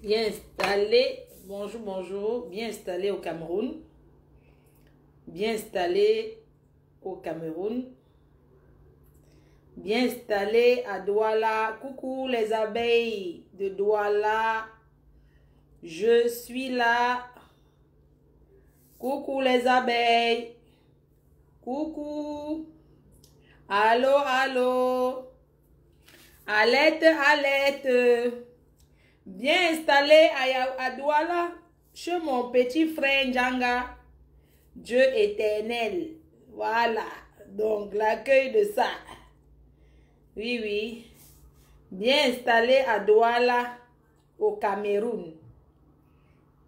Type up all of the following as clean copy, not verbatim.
Bien installé, bonjour, bonjour, bien installé au Cameroun. Bien installé au Cameroun. Bien installé à Douala. Coucou les abeilles de Douala. Je suis là. Coucou les abeilles. Coucou. Allô, allô. Alerte, alerte. Bien installé à Douala, chez mon petit frère Njanga, Dieu éternel. Voilà, donc l'accueil de ça. Oui, oui. Bien installé à Douala, au Cameroun.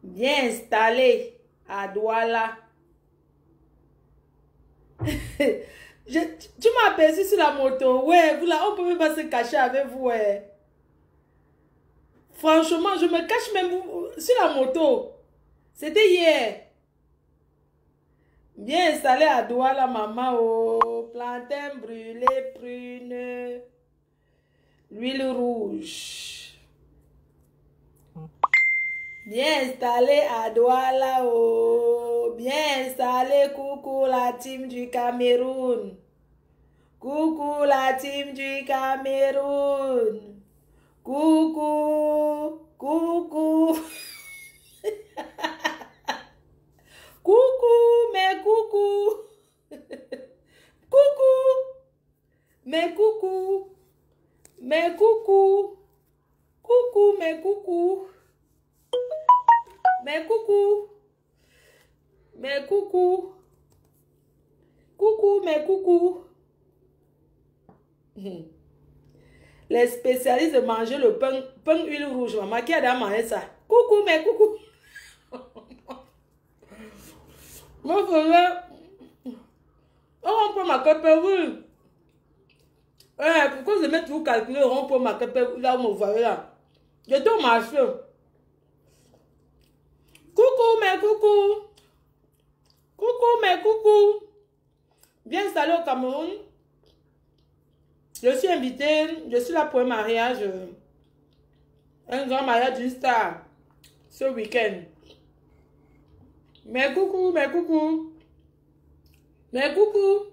Bien installé à Douala. Tu m'as aperçu sur la moto. Ouais, vous là, on peut même pas se cacher avec vous. Ouais. Franchement, je me cache même sur la moto. C'était hier. Bien installé à Douala, maman. Oh, plantain brûlé, prune, l'huile rouge. Bien installé à Douala. Oh, bien installé. Coucou la team du Cameroun. Coucou la team du Cameroun. Coucou. Coucou. Coucou, mais coucou. Coucou. Mais coucou. Mais coucou. Coucou, mais coucou. Mais coucou. Mais coucou. Coucou, mais coucou. Les spécialistes de manger le pain huile rouge. Maman qui a mangé ça. Coucou, mais coucou. Moi, frère, on prend ma cape, oui. Pourquoi je mets tout calculer, on prend ma cape, là, vous me voyez là. J'étais au marché. Coucou, mais coucou. Coucou, mais coucou. Bien installé au Cameroun. Je suis invitée, je suis là pour un mariage. Un grand mariage d'une star. Ce week-end. Mais coucou, mais coucou. Mais coucou.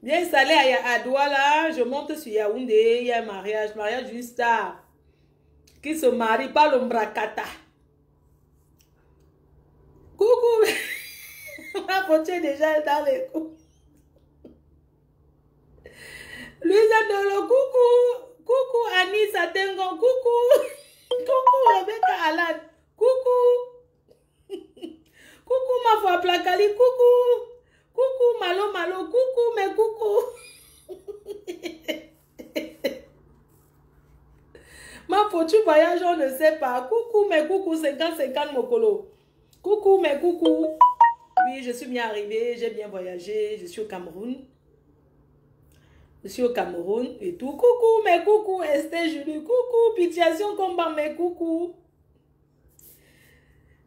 Bien installé à Douala, je monte sur Yaoundé, il y a un mariage d'une star qui se marie par l'Ombrakata. Coucou. Ma photo est déjà dans les coups. Louisa Dolo, coucou. Coucou Annie Satengon, coucou. Coucou Rebecca Alan, coucou. Coucou ma foi Placali, coucou. Coucou Malo Malo, coucou mais coucou. Ma photo voyage, on ne sait pas. Coucou mais coucou, 50-50 Mokolo. Coucou mais coucou. Oui, je suis bien arrivée, j'ai bien voyagé, je suis au Cameroun. Je suis au Cameroun et tout. Coucou, mais coucou, Esther Julie. Coucou, Pitiation Combat, mais coucou.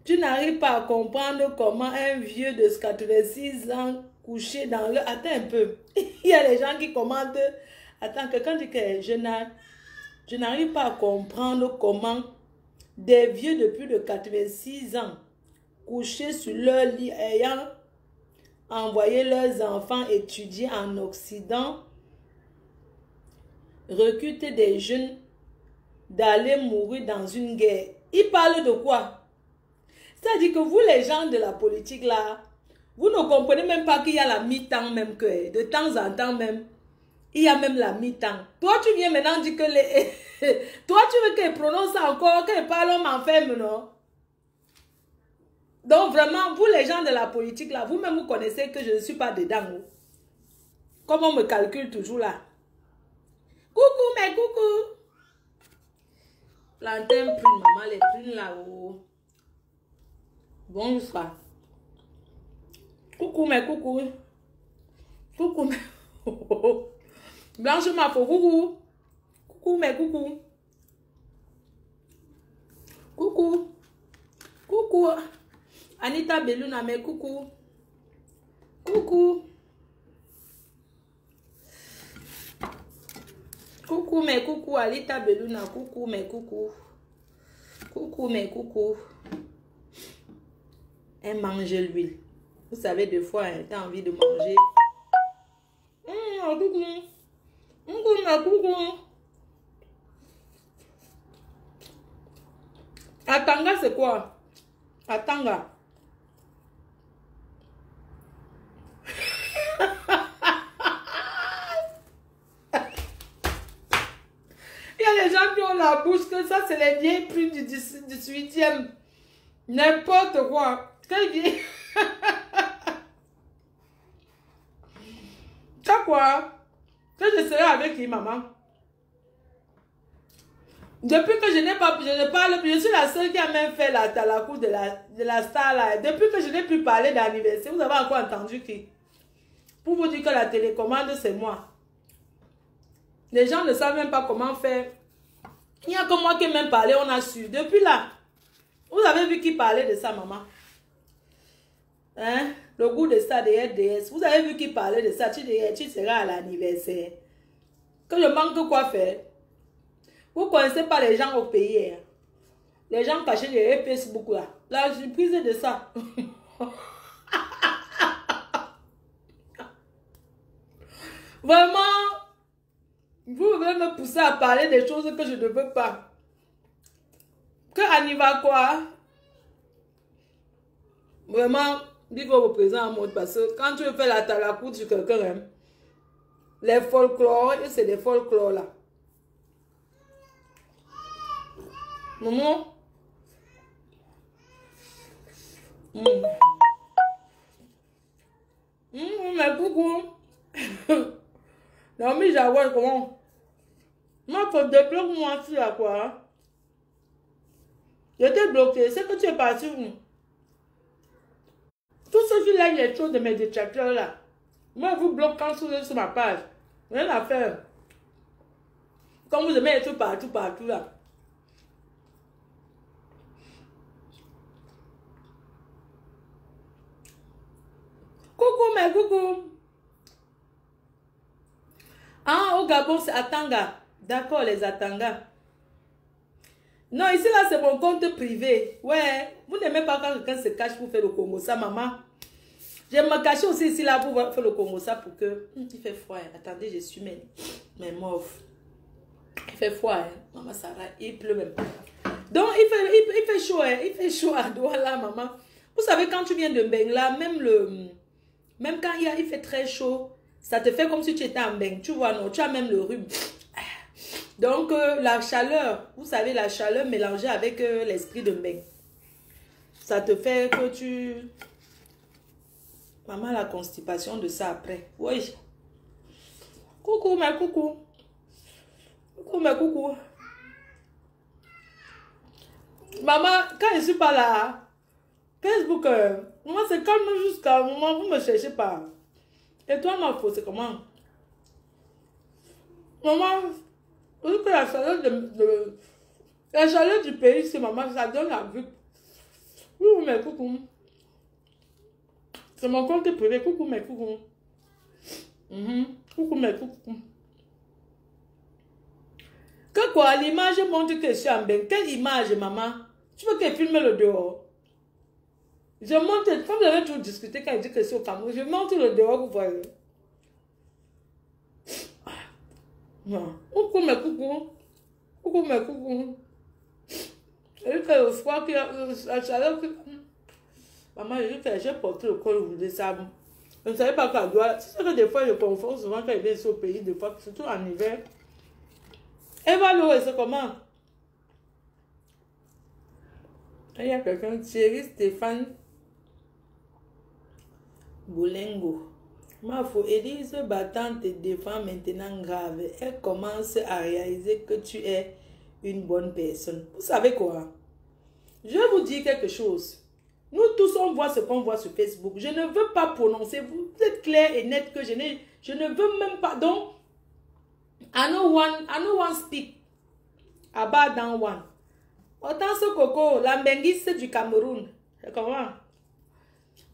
Tu n'arrives pas à comprendre comment un vieux de 86 ans couché dans le... Attends un peu. Il y a des gens qui commentent. Attends, quelqu'un dit que je n'arrive pas à comprendre comment des vieux de plus de 86 ans couchés sur leur lit ayant envoyé leurs enfants étudier en Occident recrutent des jeunes d'aller mourir dans une guerre. Il parle de quoi? C'est-à-dire que vous, les gens de la politique là, vous ne comprenez même pas qu'il y a la mi-temps même que, de temps en temps même, il y a même la mi-temps. Toi, tu viens maintenant dire que les... Toi, tu veux qu'elle prononce encore, qu'elle parle homme enferme, non? Donc vraiment, vous, les gens de la politique là, vous-même, vous connaissez que je ne suis pas dedans. Comme on me calcule toujours là. Coucou, mais coucou. Plantain prune, maman, les prunes là-haut. Bonsoir. Coucou, mais coucou. Coucou, mais... Blanche ma peau, coucou. Coucou, mais coucou. Coucou. Coucou. Anita Beluna, mais coucou. Coucou. Coucou, mais coucou. Anita Beluna, coucou, mais coucou. Coucou, mes coucou. Elle mange l'huile. Vous savez, des fois, tu as envie de manger. Coucou. Coucou, mes coucou. Atanga, c'est quoi? Atanga. Il y a des gens qui ont la bouche que ça, c'est les vieilles plumes du 18e. N'importe quoi. Quelle vieille. Ça quoi? Que je serai avec qui, maman? Depuis que je n'ai pas, je ne parle plus, je suis la seule qui a même fait la cour de la star là. Depuis que je n'ai plus parlé d'anniversaire, vous avez encore entendu qui? Pour vous dire que la télécommande, c'est moi. Les gens ne savent même pas comment faire. Il n'y a que moi qui ai même parlé, on a su. Depuis là, vous avez vu qui parlait de ça, maman? Hein? Le goût de ça, de RDS. Vous avez vu qui parlait de ça? Tu seras à l'anniversaire. Que je manque quoi faire? Vous ne connaissez pas les gens au pays. Hein? Les gens cachés de Facebook là. La surprise de ça. Vraiment, vous voulez me pousser à parler des choses que je ne veux pas. Que Anniva quoi? Vraiment, dis que vous présentez un mot parce que quand tu veux faire la talacoute sur quelqu'un, hein, les folklores, c'est des folklores là. Maman. Mais coucou. Non, mais j'avoue, comment? Moi, faut débloquer-moi sur à quoi? Hein? Je t'ai bloqué. C'est que tu es parti où? Tous ceux qui lèvent les choses de mes détracteurs là. Moi, vous bloquez sur ma page. Rien à faire. Comme vous aimez les trucs partout là. Coucou, mais coucou. Ah, au Gabon, c'est Atanga. D'accord, les Atanga. Non, ici, là, c'est mon compte privé. Ouais, vous n'aimez pas quand quelqu'un se cache pour faire le Congo, ça, maman. Je vais me cacher aussi ici, là, pour faire le Congo, ça, pour que... Il fait froid. Hein. Attendez, je suis mes mauves. Il fait froid, hein. Maman Sarah, il pleut même. Donc, il fait chaud, hein. Il fait chaud à Douala, maman. Vous savez, quand tu viens de Bengla, même quand il fait très chaud, ça te fait comme si tu étais en Beng. Tu vois, non, tu as même le rhume. Donc, la chaleur, vous savez, la chaleur mélangée avec l'esprit de Beng. Ça te fait que tu... Maman, la constipation de ça après. Oui. Coucou, ma coucou. Coucou, ma coucou. Maman, quand je suis pas là, Facebook, moi, c'est calme jusqu'à un moment, vous me cherchez pas. Et toi, ma faute, c'est comment? Maman, vous savez que la chaleur du pays, c'est maman, ça donne la grippe. Coucou, mais coucou. C'est mon compte privé. Coucou, mais coucou. Coucou, mais coucou. Que quoi? L'image montre que je suis en bain. Quelle image, maman? Tu veux que filme le dehors? Je montre, comme vous avez toujours discuté quand je dis que je suis au Cameroun, je montre le dehors, vous voyez. Non. Coucou, mais coucou. Coucou, mais coucou. Et que le froid, la chaleur, maman, j'ai porté le col roulé, ça. Je ne savais pas qu'elle doit. C'est ça que des fois, je confonds souvent quand je viens ici au pays, des fois, surtout en hiver. Eva Lo, c'est comment? Il y a quelqu'un, Thierry Stéphane Boulengo. Ma faux, Élise Battant te défend maintenant grave. Elle commence à réaliser que tu es une bonne personne. Vous savez quoi? Je vais vous dire quelque chose. Nous tous, on voit ce qu'on voit sur Facebook. Je ne veux pas prononcer. Vous êtes clair et net que je ne veux même pas. Donc, I no one speak about that one. Autant ce coco, la Mbengue, c'est du Cameroun. C'est comment?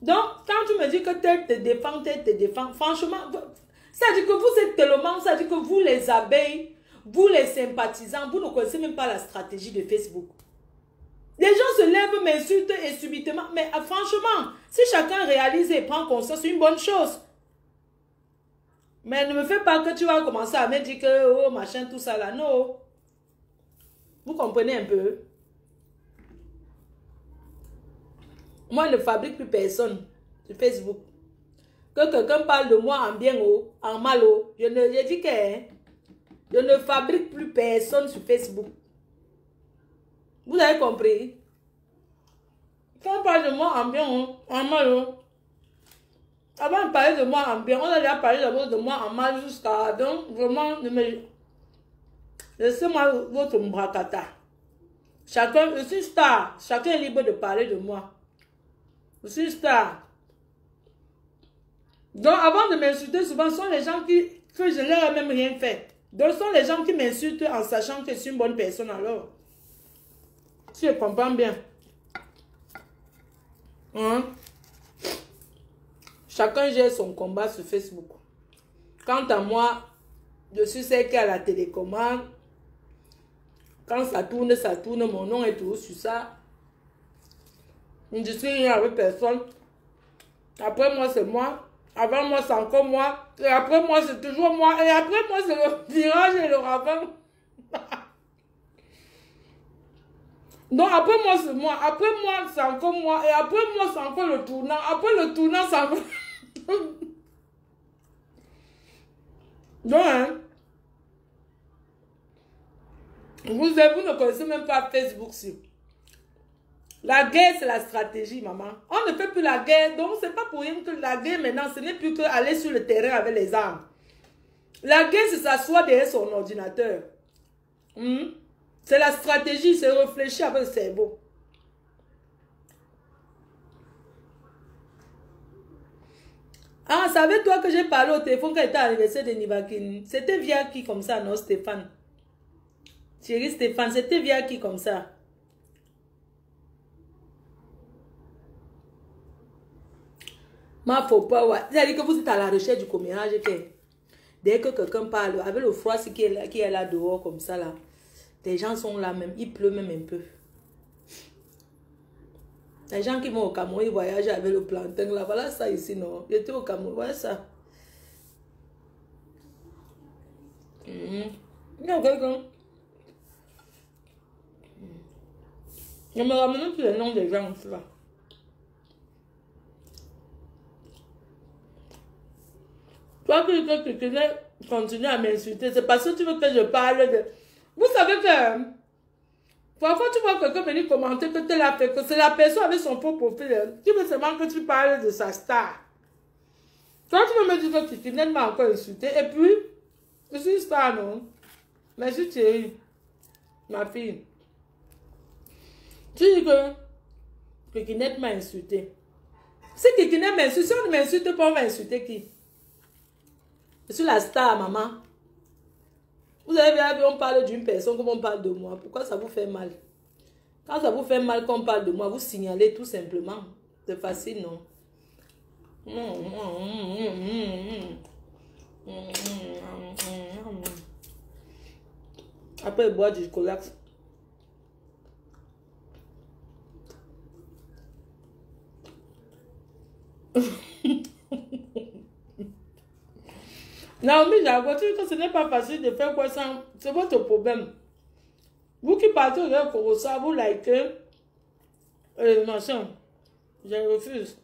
Donc, quand tu me dis que tel te défend, franchement, ça dit que vous êtes tellement, ça dit que vous les abeilles, vous les sympathisants, vous ne connaissez même pas la stratégie de Facebook. Les gens se lèvent, m'insultent et subitement. Mais franchement, si chacun réalise et prend conscience, c'est une bonne chose. Mais ne me fais pas que tu vas commencer à me dire que, oh, machin, tout ça là. Non. Vous comprenez un peu? Moi, je ne fabrique plus personne sur Facebook. Que quelqu'un parle de moi en bien ou en mal, je dis que je ne fabrique plus personne sur Facebook. Vous avez compris? Quand on parle de moi en bien ou en mal, avant de parler de moi en bien, on a déjà parlé d'abord de moi en mal jusqu'à... Donc, vraiment, laissez-moi votre mbrakata. Chacun, je suis star. Chacun est libre de parler de moi. Je suis star. Donc, avant de m'insulter, souvent, ce sont les gens que je leur ai même rien fait. Donc, ce sont les gens qui m'insultent en sachant que je suis une bonne personne alors. Si je comprends bien. Hein? Chacun gère son combat sur Facebook. Quant à moi, je suis celle qui a la télécommande. Quand ça tourne, mon nom est toujours sur ça. Je suis rien avec personne. Après moi, c'est moi. Avant moi, c'est encore moi. Et après moi, c'est toujours moi. Et après moi, c'est le virage et le ravin. Donc après moi, c'est moi. Après moi, c'est encore moi. Et après moi, c'est encore le tournant. Après le tournant, c'est encore... Donc, hein, vous ne connaissez même pas Facebook. La guerre, c'est la stratégie, maman. On ne fait plus la guerre. Donc, c'est pas pour rien que la guerre, maintenant, ce n'est plus qu'aller sur le terrain avec les armes. La guerre, c'est s'asseoir derrière son ordinateur. C'est la stratégie, c'est réfléchir avec le cerveau. Ah, savais-toi que j'ai parlé au téléphone quand il était à l'anniversaire de Nivakin? C'était via qui comme ça, non, Stéphane? Thierry Stéphane, c'était via qui comme ça? Ma faut pas, ouais. C'est-à-dire que vous êtes à la recherche du commérage. Dès que quelqu'un parle, avec le froid qui est là dehors comme ça, là, les gens sont là même, il pleut même un peu. Les gens qui vont au Cameroun, ils voyagent avec le plantain là. Voilà ça ici, non? J'étais au Cameroun, voilà ça. Il y a quelqu'un. Je me ramène plus les noms des gens là. Toi que tu continues à m'insulter, c'est parce que tu veux que je parle de... Vous savez que... Parfois, tu vois quelqu'un venir commenter que tu l'as fait, que c'est la personne avec son propre profil. Tu veux seulement que tu parles de sa star. Toi, tu veux me dire que tu n'aimes pas encore insulté. Et puis, je suis star, non? Merci Thierry, ma fille. Tu dis que Kikinet m'a insulté. Si Kikinet m'insulte, si on ne m'insulte pas, on va insulter qui? Je suis la star, maman. Vous avez bien vu, on parle d'une personne comme on parle de moi. Pourquoi ça vous fait mal? Quand ça vous fait mal qu'on parle de moi, vous signalez tout simplement. C'est facile, non? Après, boire du Colax. Non, mais j'ai voiture que ce n'est pas facile de faire quoi ça. C'est votre problème. Vous qui partez au Corossa, vous likez machin. Je refuse.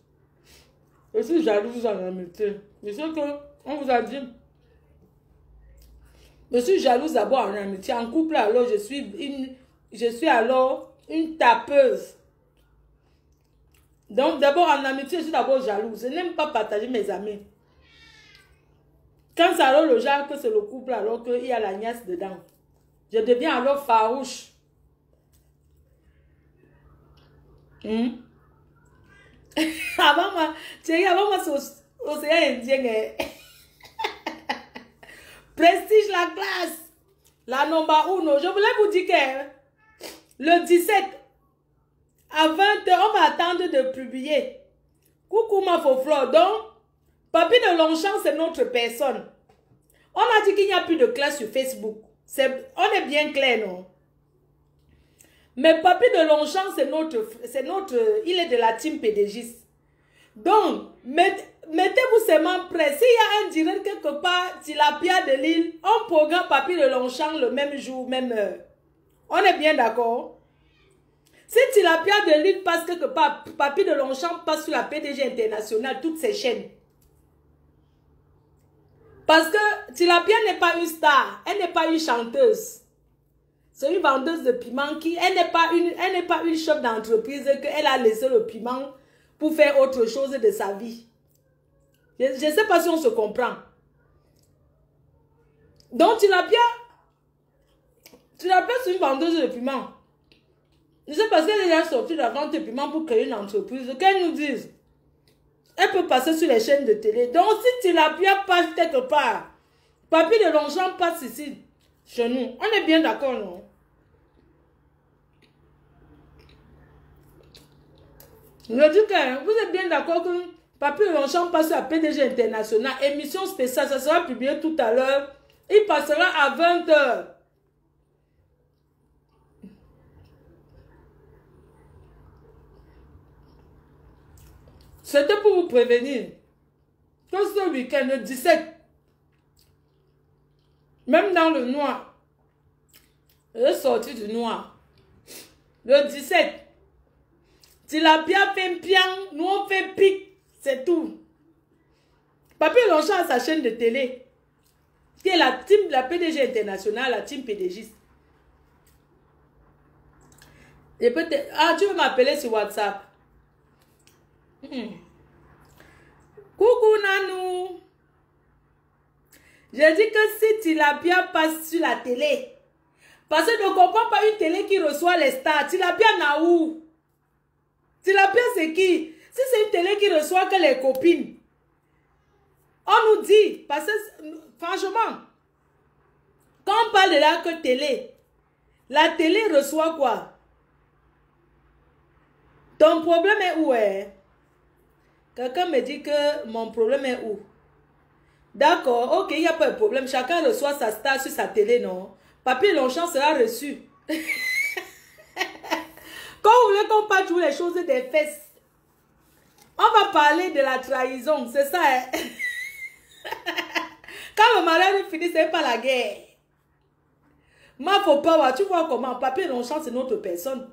Je suis jalouse en amitié. Je sais qu'on vous a dit. Je suis jalouse d'abord en amitié. En couple, alors, je suis alors une tapeuse. Donc, d'abord en amitié, je suis d'abord jalouse. Je n'aime pas partager mes amis. Quand c'est alors le genre que c'est le couple, alors qu'il y a la nièce dedans, je deviens alors farouche. Avant moi, c'est océan Indien. Prestige la classe. La number 1. Je voulais vous dire que le 17 à 20h, on va attendre de publier. Coucou ma faux fleur. Donc, Papi de Longchamp, c'est notre personne. On a dit qu'il n'y a plus de classe sur Facebook. On est bien clair, non? Mais Papy de Longchamp, il est de la team PDGiste. Donc, mettez-vous seulement prêts. S'il y a un direct quelque part, Tilapia de Lille, on programme Papy de Longchamp le même jour, même heure. On est bien d'accord? Si Tilapia de Lille passe quelque part, Papy de Longchamp passe sur la PDG internationale, toutes ces chaînes. Parce que Tilapia n'est pas une star, elle n'est pas une chanteuse. C'est une vendeuse de piment qui, elle n'est pas une chef d'entreprise qu'elle a laissé le piment pour faire autre chose de sa vie. Je ne sais pas si on se comprend. Donc Tilapia, c'est une vendeuse de piment. Je sais pas si elle est déjà sortie de la vente de piment pour créer une entreprise. Qu'elle nous dise. Elle peut passer sur les chaînes de télé. Donc si Tilapia passe quelque part, Papy de Longchamp passe ici, chez nous. On est bien d'accord, non? Je dis que vous êtes bien d'accord que Papy de Longchamp passe à PDG International. Émission spéciale, ça sera publié tout à l'heure. Il passera à 20 h. C'était pour vous prévenir que ce week-end, le 17, même dans le noir, je suis sorti du noir. Le 17, Tilapia fait pian, nous on fait pic, c'est tout. Papy Longchamp a sa chaîne de télé, qui est la team de la PDG internationale, la team PDGiste. Et peut-être, ah, tu veux m'appeler sur WhatsApp? Coucou Nanou. Je dis que si Tilapia passe sur la télé, parce que je ne comprends pas une télé qui reçoit les stars. Tilapia n'a où? Tilapia c'est qui? Si c'est une télé qui reçoit que les copines, on nous dit, parce que franchement, quand on parle de la télé, la télé reçoit quoi? Ton problème est où est? Quelqu'un me dit que mon problème est où? D'accord, ok, il n'y a pas de problème. Chacun reçoit sa star sur sa télé, non? Papy Longchamp sera reçu. Quand vous voulez qu'on parle toujours les choses des fesses, on va parler de la trahison, c'est ça. Hein? Quand le mariage finit, c'est pas la guerre. Ma faut pas voir, tu vois comment Papy Longchamp, c'est notre personne.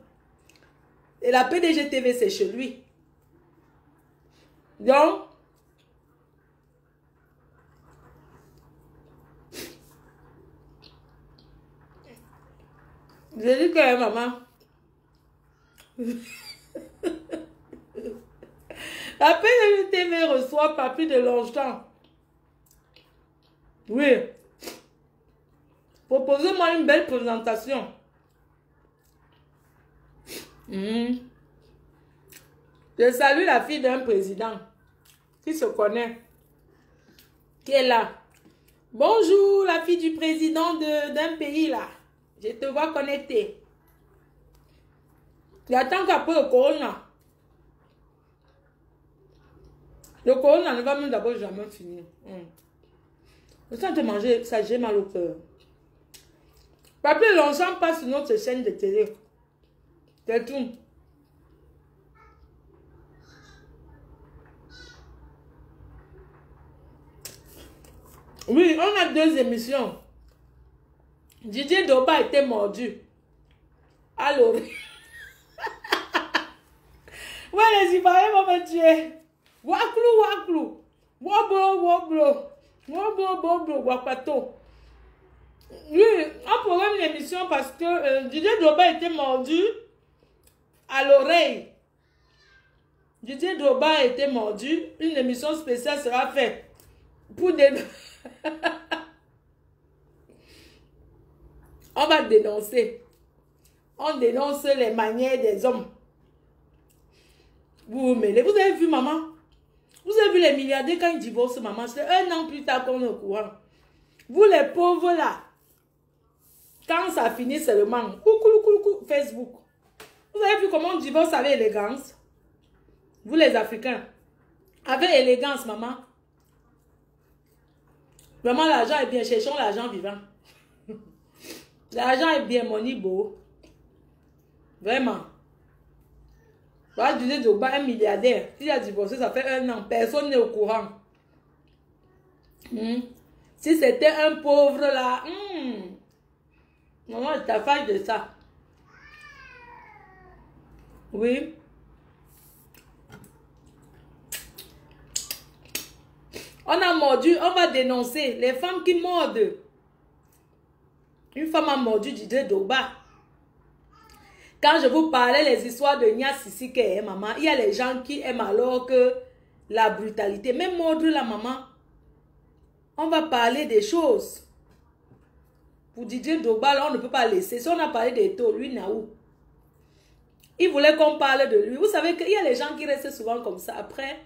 Et la PDG TV, c'est chez lui. Donc, je dis que maman, la PDG TV reçoit Papy de Longchamp. Oui. Proposez-moi une belle présentation. Je salue la fille d'un président qui se connaît, qui est là. Bonjour, la fille du président d'un pays là. Je te vois connecter. J'attends qu'après le corona. Le corona ne va même d'abord jamais finir. Le temps de manger, ça j'ai mal au cœur. Papy Longchamp passe sur notre chaîne de télé. C'est tout. Oui, on a 2 émissions. Didier Doba était mordu. À l'oreille. Ouais, les Ivoiriens vont me tuer. Waklou, waklou. Woblo, woblo. Woblo, woblo, wakato. Oui, on programme une émission parce que Didier Doba était mordu à l'oreille. Didier Doba était mordu. Une émission spéciale sera faite pour des... On va dénoncer. On dénonce les manières des hommes. Vous vous mêlez. Vous avez vu maman? Vous avez vu les milliardaires quand ils divorcent maman? C'est 1 an plus tard qu'on est au courant. Vous les pauvres là, quand ça finit seulement, coucou, Facebook. Vous avez vu comment on divorce avec élégance? Vous les Africains. Avec élégance maman. Vraiment l'argent est bien. Cherchons l'argent vivant. L'argent est bien, mon beau. Vraiment. Voilà, Didier Drogba, un milliardaire. S'il a divorcé, ça fait 1 an. Personne n'est au courant. Si c'était un pauvre là, maman, ta fâche de ça. Oui. On a mordu, on va dénoncer les femmes qui mordent. Une femme a mordu Didier Drogba. Quand je vous parlais les histoires de Nia Sissi, maman, il y a les gens qui aiment alors que la brutalité. Même mordre la maman. On va parler des choses. Pour Didier Drogba, là, on ne peut pas laisser. Si on a parlé des taux, lui, Naou. Il voulait qu'on parle de lui. Vous savez qu'il y a les gens qui restent souvent comme ça. Après,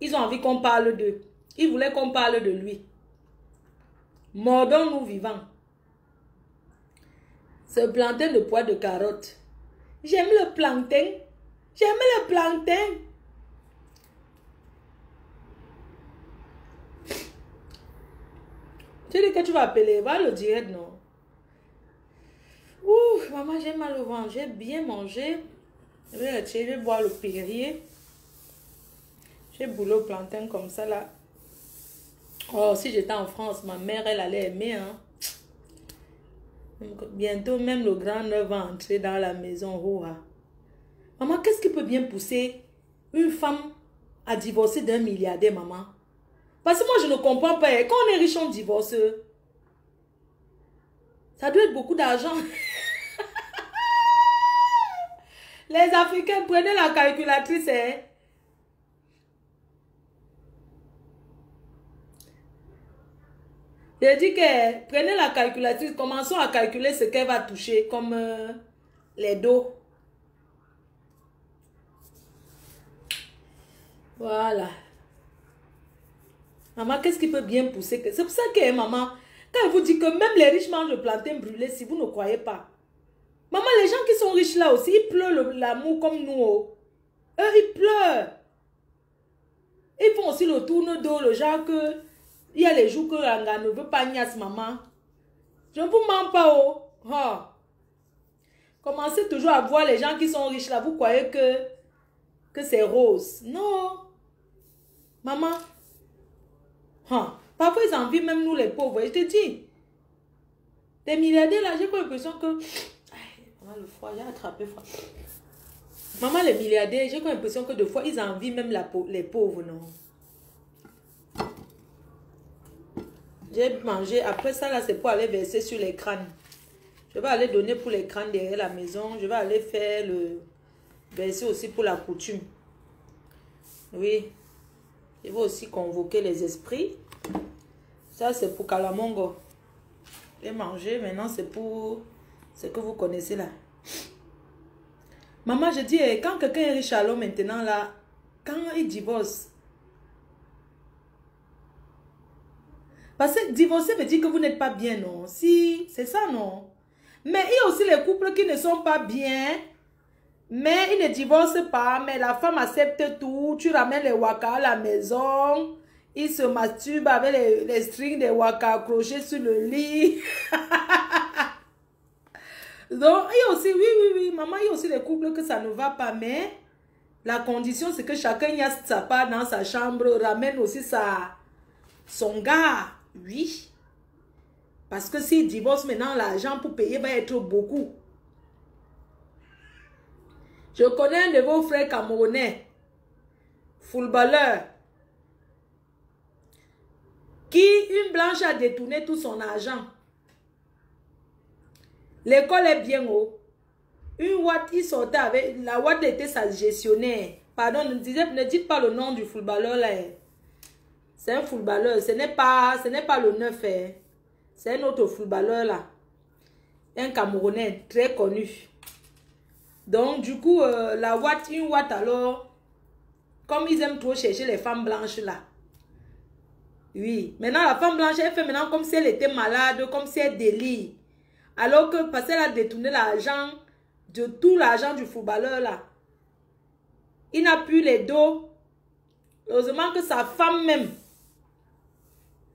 ils ont envie qu'on parle d'eux. Il voulait qu'on parle de lui. Mordons-nous vivants. Ce plantain de pois de carotte. J'aime le plantain. J'aime le plantain. Tu dis que tu vas appeler. Va le direct, non? Ouh, maman, j'ai mal au ventre. J'ai bien mangé. Je vais boire le Perrier. J'ai boulé au plantain comme ça, là. Oh, si j'étais en France, ma mère, elle allait aimer, hein. Bientôt, même le grand neuf va entrer dans la maison. Oh, ah. Maman, qu'est-ce qui peut bien pousser une femme à divorcer d'un milliardaire, maman? Parce que moi, je ne comprends pas. Quand on est riche, on divorce. Ça doit être beaucoup d'argent. Les Africains, prenez la calculatrice. Hein. J'ai dit que prenez la calculatrice. Commençons à calculer ce qu'elle va toucher comme les dos. Voilà. Maman, qu'est-ce qui peut bien pousser? C'est pour ça que maman, quand elle vous dit que même les riches mangent le plantain brûlé, si vous ne croyez pas. Maman, les gens qui sont riches là aussi, ils pleurent l'amour comme nous. Oh. Eux, ils pleurent. Ils font aussi le tourne-dos, le genre que il y a les jours que Ranga ne veut pas niasse, maman. Je ne vous mens pas. Oh. Oh. Commencez toujours à voir les gens qui sont riches là. Vous croyez que c'est rose. Non. Maman. Parfois, ils envient même nous les pauvres. Je te dis. Des milliardaires là, j'ai pas l'impression que... Maman, le froid, j'ai attrapé froid. Maman, les milliardaires, j'ai l'impression que des fois, ils envient même les pauvres, non? J'ai mangé. Après ça, là, c'est pour aller verser sur les crânes. Je vais aller donner pour les crânes derrière la maison. Je vais aller faire le... verser aussi pour la coutume. Oui. Je vais aussi convoquer les esprits. Ça, c'est pour Kalamongo. J'ai mangé. Maintenant, c'est pour ce que vous connaissez là. Maman, je dis, quand quelqu'un est riche alors maintenant là, quand il divorce. Parce que divorcer veut dire que vous n'êtes pas bien, non? Si, c'est ça, non? Mais il y a aussi les couples qui ne sont pas bien. Mais ils ne divorcent pas, mais la femme accepte tout. Tu ramènes les waka à la maison. Ils se masturbent avec les strings des waka accrochés sur le lit. Donc, il y a aussi, oui, maman, il y a aussi les couples que ça ne va pas, mais la condition, c'est que chacun y a sa part dans sa chambre, ramène aussi son gars. Oui. Parce que s'il divorce maintenant, l'argent pour payer va être beaucoup. Je connais un de vos frères camerounais, footballeur, qui, une blanche, a détourné tout son argent. L'école est bien haut. Une Watt, il sortait avec... La Watt était sa gestionnaire. Pardon, ne dites pas le nom du footballeur là. C'est un footballeur. Ce n'est pas le 9. C'est un autre footballeur là. Un Camerounais très connu. Donc, du coup, la Watt, une Watt alors... Comme ils aiment trop chercher les femmes blanches là. Oui. Maintenant, la femme blanche, elle fait maintenant comme si elle était malade, comme si elle délire. Alors que, parce qu'elle a détourné l'argent, de tout l'argent du footballeur là. Il n'a plus les dos. Heureusement que sa femme même.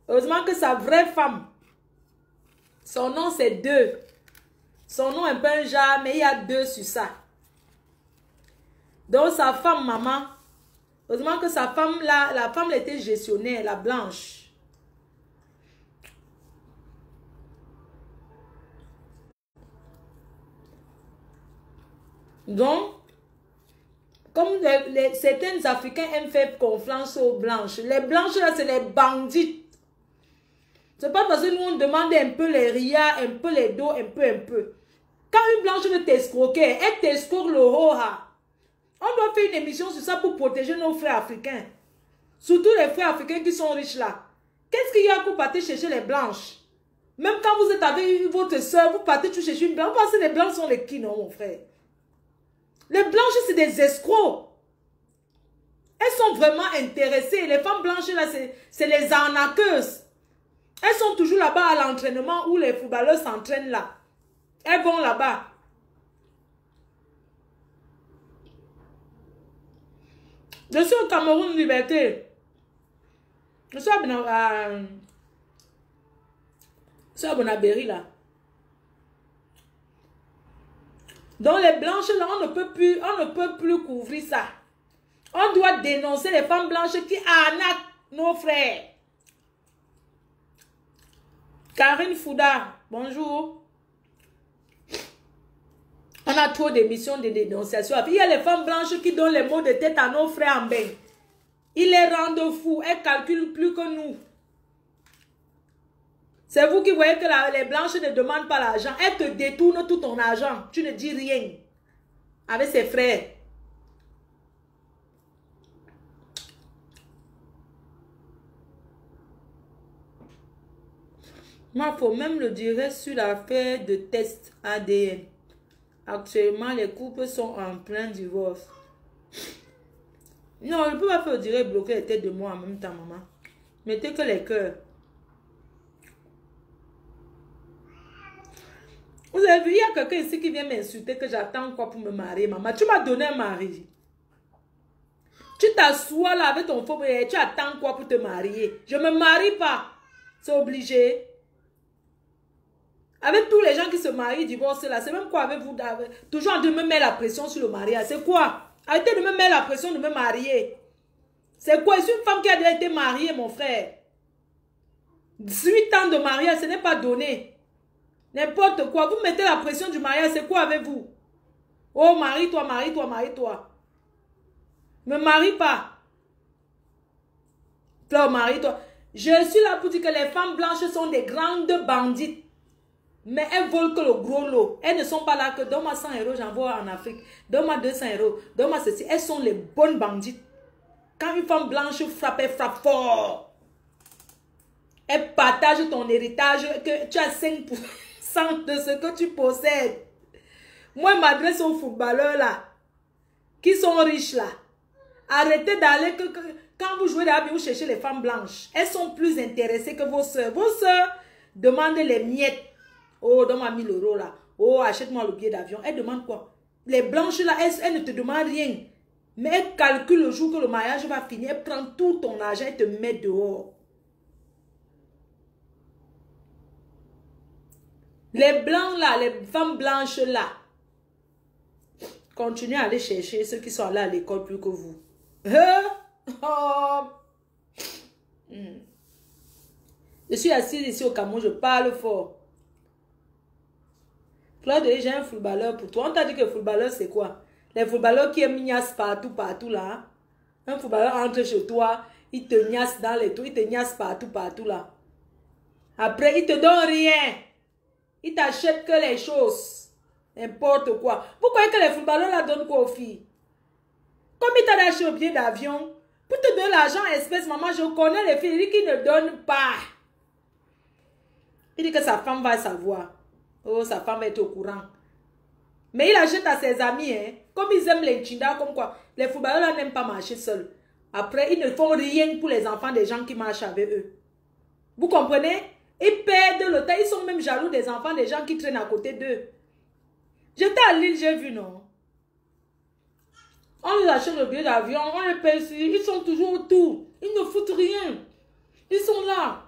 Heureusement que sa vraie femme. Son nom c'est 2. Son nom est un peu un genre, mais il y a 2 sur ça. Donc sa femme, maman, heureusement que sa femme, la femme était gestionnaire, la blanche. Donc, comme certains Africains aiment faire confiance aux blanches. Les blanches, là, c'est les bandits. C'est pas parce que nous, on demande un peu les rias, un peu les dos, un peu. Quand une blanche veut t'escroquer, elle t'escroque le hoha. On doit faire une émission sur ça pour protéger nos frères africains. Surtout les frères africains qui sont riches là. Qu'est-ce qu'il y a pour partir chercher les blanches? Même quand vous êtes avec votre soeur, vous partez tout chercher une blanche. Vous pensez que les blanches sont les qui, non, mon frère? Les blanches, c'est des escrocs. Elles sont vraiment intéressées. Les femmes blanches, là, c'est les arnaqueuses. Elles sont toujours là-bas à l'entraînement où les footballeurs s'entraînent là. Elles vont là-bas. Je suis au Cameroun Liberté. Je suis à Bonabéry là. Donc les blanches là, on ne peut plus couvrir ça. On doit dénoncer les femmes blanches qui arnaquent nos frères. Karine Fouda, bonjour. On a trop d'émissions de dénonciation. Il y a les femmes blanches qui donnent les mots de tête à nos frères en bain. Ils les rendent fous. Elles calculent plus que nous. C'est vous qui voyez que les blanches ne demandent pas l'argent. Elles te détournent tout ton argent. Tu ne dis rien. Avec ses frères. Moi, il faut même le dire sur l'affaire de test ADN. Actuellement, les couples sont en plein divorce. Non, je ne peux pas faire dire bloquer les têtes de moi en même temps, maman. Mettez que les cœurs. Vous avez vu, il y a quelqu'un ici qui vient m'insulter que j'attends quoi pour me marier, maman. Tu m'as donné un mari. Tu t'assois là avec ton faux et tu attends quoi pour te marier. Je ne me marie pas. C'est obligé. Avec tous les gens qui se marient, divorcent là, c'est même quoi avec vous? Toujours de me mettre la pression sur le mariage. C'est quoi? Arrêtez de me mettre la pression de me marier. C'est quoi? C'est une femme qui a déjà été mariée, mon frère. 18 ans de mariage, ce n'est pas donné. N'importe quoi. Vous mettez la pression du mariage, c'est quoi avec vous? Oh, marie-toi, marie-toi, marie-toi. Ne me marie pas. Fleur, marie-toi. Je suis là pour dire que les femmes blanches sont des grandes bandites. Mais elles volent que le gros lot. Elles ne sont pas là que donne-moi 100 €, j'envoie en Afrique. Donne-moi 200 €, donne-moi ceci. Elles sont les bonnes bandites. Quand une femme blanche frappe, elle frappe fort. Elle partage ton héritage, que tu as 5% de ce que tu possèdes. Moi, je m'adresse aux footballeurs là, qui sont riches là. Arrêtez d'aller quand vous jouez là, vous cherchez les femmes blanches. Elles sont plus intéressées que vos soeurs. Vos soeurs demandent les miettes. Oh, donne-moi 1000 € là. Oh, achète-moi le billet d'avion. Elles demandent quoi? Les blanches là, elles ne te demandent rien. Mais elles calculent le jour que le mariage va finir. Elles prennent tout ton argent et te mettent dehors. Les blancs là, les femmes blanches là, continuez à aller chercher ceux qui sont allés à l'école plus que vous. Oh. Je suis assise ici au Cameroun, je parle fort. Claude, j'ai un footballeur pour toi. On t'a dit que le footballeur, c'est quoi? Les footballeurs qui aiment niasse partout là. Un footballeur entre chez toi, il te niasse dans les tours, il te niasse partout là. Après, il te donne rien. Il t'achète que les choses. N'importe quoi. Vous croyez que les footballeurs là donnent quoi aux filles? Comme il t'a acheté au billet d'avion, pour te donner l'argent en espèces, maman, je connais les filles qui ne donnent pas. Il dit que sa femme va savoir. Oh, sa femme va être au courant. Mais il achète à ses amis, hein. Comme ils aiment les chindas, comme quoi. Les footballeurs là n'aiment pas marcher seuls. Après, ils ne font rien pour les enfants des gens qui marchent avec eux. Vous comprenez? Ils perdent le temps. Ils sont même jaloux des enfants des gens qui traînent à côté d'eux. J'étais à Lille, j'ai vu, non? On les achète le billet d'avion, on les paye ici. Ils sont toujours autour. Ils ne foutent rien. Ils sont là.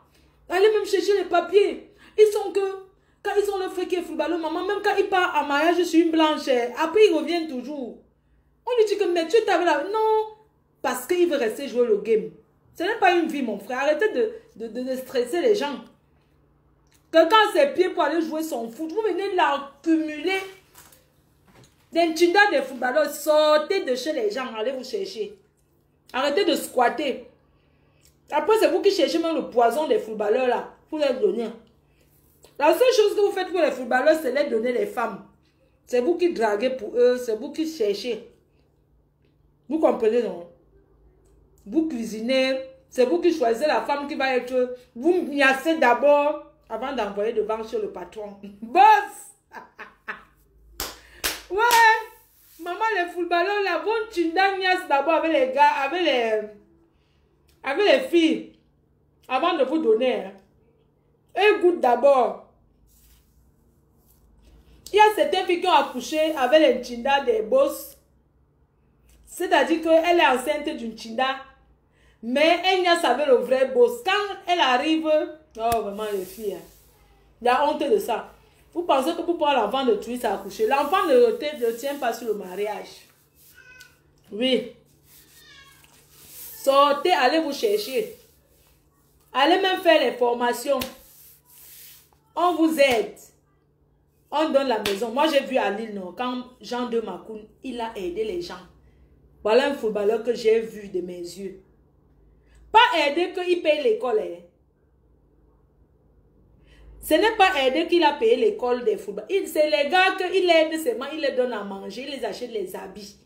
Allez même chercher les papiers. Ils sont que... Quand ils ont le frère qui est footballeur, maman, même quand ils partent en mariage sur une blanche, après ils reviennent toujours. On lui dit que, mais tu es avec la... Non, parce qu'il veut rester jouer le game. Ce n'est pas une vie, mon frère. Arrêtez de stresser les gens. Quelqu'un a ses pieds pour aller jouer son foot. Vous venez l'accumuler. Des Nchinda des footballeurs, sortez de chez les gens, allez vous chercher. Arrêtez de squatter. Après, c'est vous qui cherchez même le poison des footballeurs là, pour les donner. La seule chose que vous faites pour les footballeurs, c'est les donner les femmes. C'est vous qui draguez pour eux, c'est vous qui cherchez. Vous comprenez, non? Vous cuisinez, c'est vous qui choisissez la femme qui va être... Vous miassez d'abord avant d'envoyer devant chez le patron. Boss! Ouais! Maman, les footballeurs là, vont Nchinda d'abord avec les gars, avec les filles, avant de vous donner. Hein. Et goûte d'abord. Il y a certaines filles qui ont accouché avec les Nchinda des boss. C'est-à-dire qu'elle est enceinte d'une Nchinda. Mais elle n'y a savait le vrai boss. Quand elle arrive, oh vraiment les filles, hein. Il y a honte de ça. Vous pensez que pour prendre l'enfant de tuer, ça accoucher. L'enfant ne tient pas sur le mariage. Oui. Sortez, allez vous chercher. Allez même faire les formations. On vous aide. On donne la maison. Moi, j'ai vu à Lille, non, quand Jean de Macoun, il a aidé les gens. Voilà un footballeur que j'ai vu de mes yeux. Pas aider qu'il paye l'école. Hein. Ce n'est pas aider qu'il a payé l'école des footballeurs. C'est les gars qu'il aide seulement, il les donne à manger, il les achète les habits.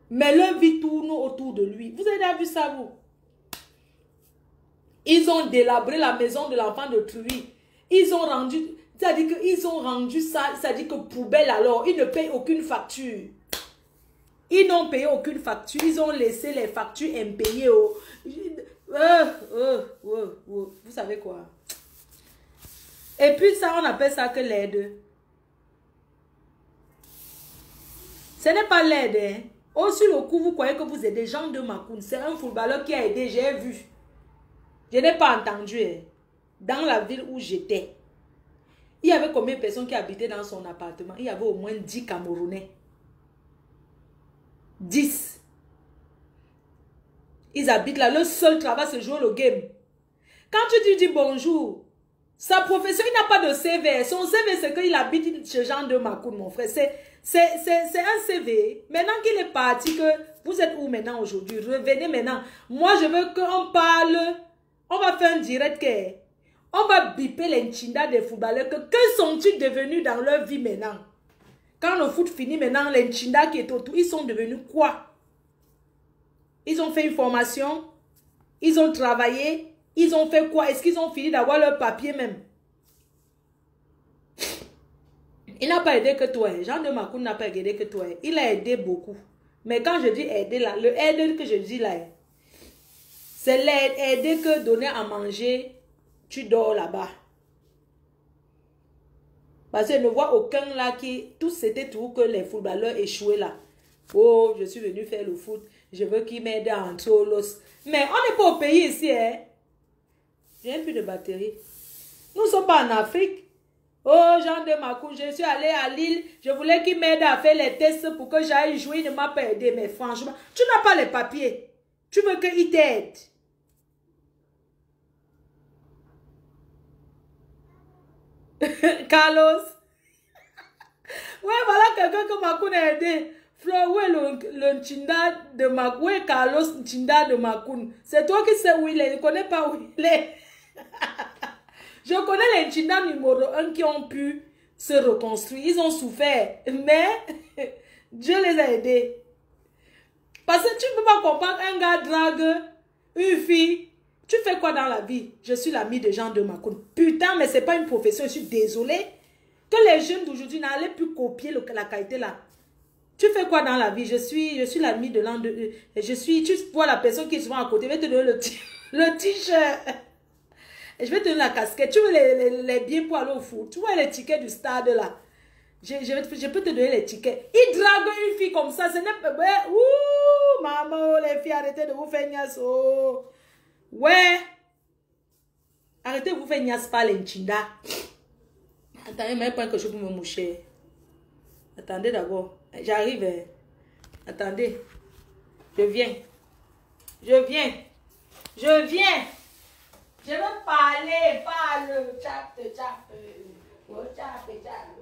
Mais leur vie tourne autour de lui. Vous avez déjà vu ça, vous? Ils ont délabré la maison de l'enfant de Truy. Ils ont rendu, c'est-à-dire qu'ils ont rendu ça, c'est-à-dire que poubelle alors. Ils ne payent aucune facture. Ils n'ont payé aucune facture. Ils ont laissé les factures impayées. Vous savez quoi? Et puis ça, on appelle ça que l'aide. Ce n'est pas l'aide. Hein. Oh, sur le coup, vous croyez que vous êtes des gens de Macoun. C'est un footballeur qui a aidé, j'ai vu. Je n'ai pas entendu. Hein. Dans la ville où j'étais, il y avait combien de personnes qui habitaient dans son appartement? Il y avait au moins 10 Camerounais. 10. Ils habitent là. Le seul travail, c'est jouer le game. Quand tu lui dis bonjour, sa profession, il n'a pas de CV. Son CV, c'est qu'il habite chez Jean de Macoun, mon frère. C'est un CV. Maintenant qu'il est parti, que vous êtes où maintenant aujourd'hui? Revenez maintenant. Moi, je veux qu'on parle. On va faire un direct. On va biper les Nchinda des footballeurs. Que sont-ils devenus dans leur vie maintenant? Quand le foot finit maintenant, les Nchinda qui est autour, ils sont devenus quoi? Ils ont fait une formation. Ils ont travaillé. Ils ont fait quoi? Est-ce qu'ils ont fini d'avoir leur papier même? Il n'a pas aidé que toi. Jean de Macoun n'a pas aidé que toi. Il a aidé beaucoup. Mais quand je dis aider là, le aider que je dis là, c'est l'aider que donner à manger, tu dors là-bas. Parce que je ne vois aucun là qui... Tout c'était tout que les footballeurs échouaient là. Oh, je suis venu faire le foot. Je veux qu'il m'aide à entrer au los. Mais on n'est pas au pays ici, hein. J'ai plus de batterie. Nous ne sommes pas en Afrique. Oh, Jean de Macoun, je suis allé à Lille. Je voulais qu'il m'aide à faire les tests pour que j'aille jouer. Il ne m'a pas aidé. Mais franchement, tu n'as pas les papiers. Tu veux qu'il t'aide. Carlos. Ouais, voilà quelqu'un que Macoun a aidé. Flo, où est le Nchinda de Macoun? Où est Carlos Nchinda de Macoun? C'est toi qui sais où il est. Je ne connais pas où il est. Je connais les Nchinda numéro 1 qui ont pu se reconstruire. Ils ont souffert. Mais Dieu les a aidés. Parce que tu ne peux pas comprendre un gars drague une fille. Tu fais quoi dans la vie? Je suis l'ami de Jean de Macoun. Putain, mais ce n'est pas une profession. Je suis désolée. Que les jeunes d'aujourd'hui n'allaient plus copier la qualité là. Tu fais quoi dans la vie? Je suis l'ami de l'an de... Tu vois la personne qui est souvent à côté. Je vais te donner le t-shirt. Je vais te donner la casquette. Tu veux les billets pour aller au foot? Tu vois les tickets du stade là? Je peux te donner les tickets. Il drague une fille comme ça. Ce n'est pas... Ouh, maman, les filles, arrêtez de vous faire niasse. Oh. Ouais. Arrêtez de vous faire niasse par les Nchinda. Attendez, même pas quelque chose pour me moucher. Attendez d'abord. J'arrive. Attendez. Je viens. Je viens. Je viens. Je veux parler. Parle. Tchape, tchape. Oh, tchape, tchape.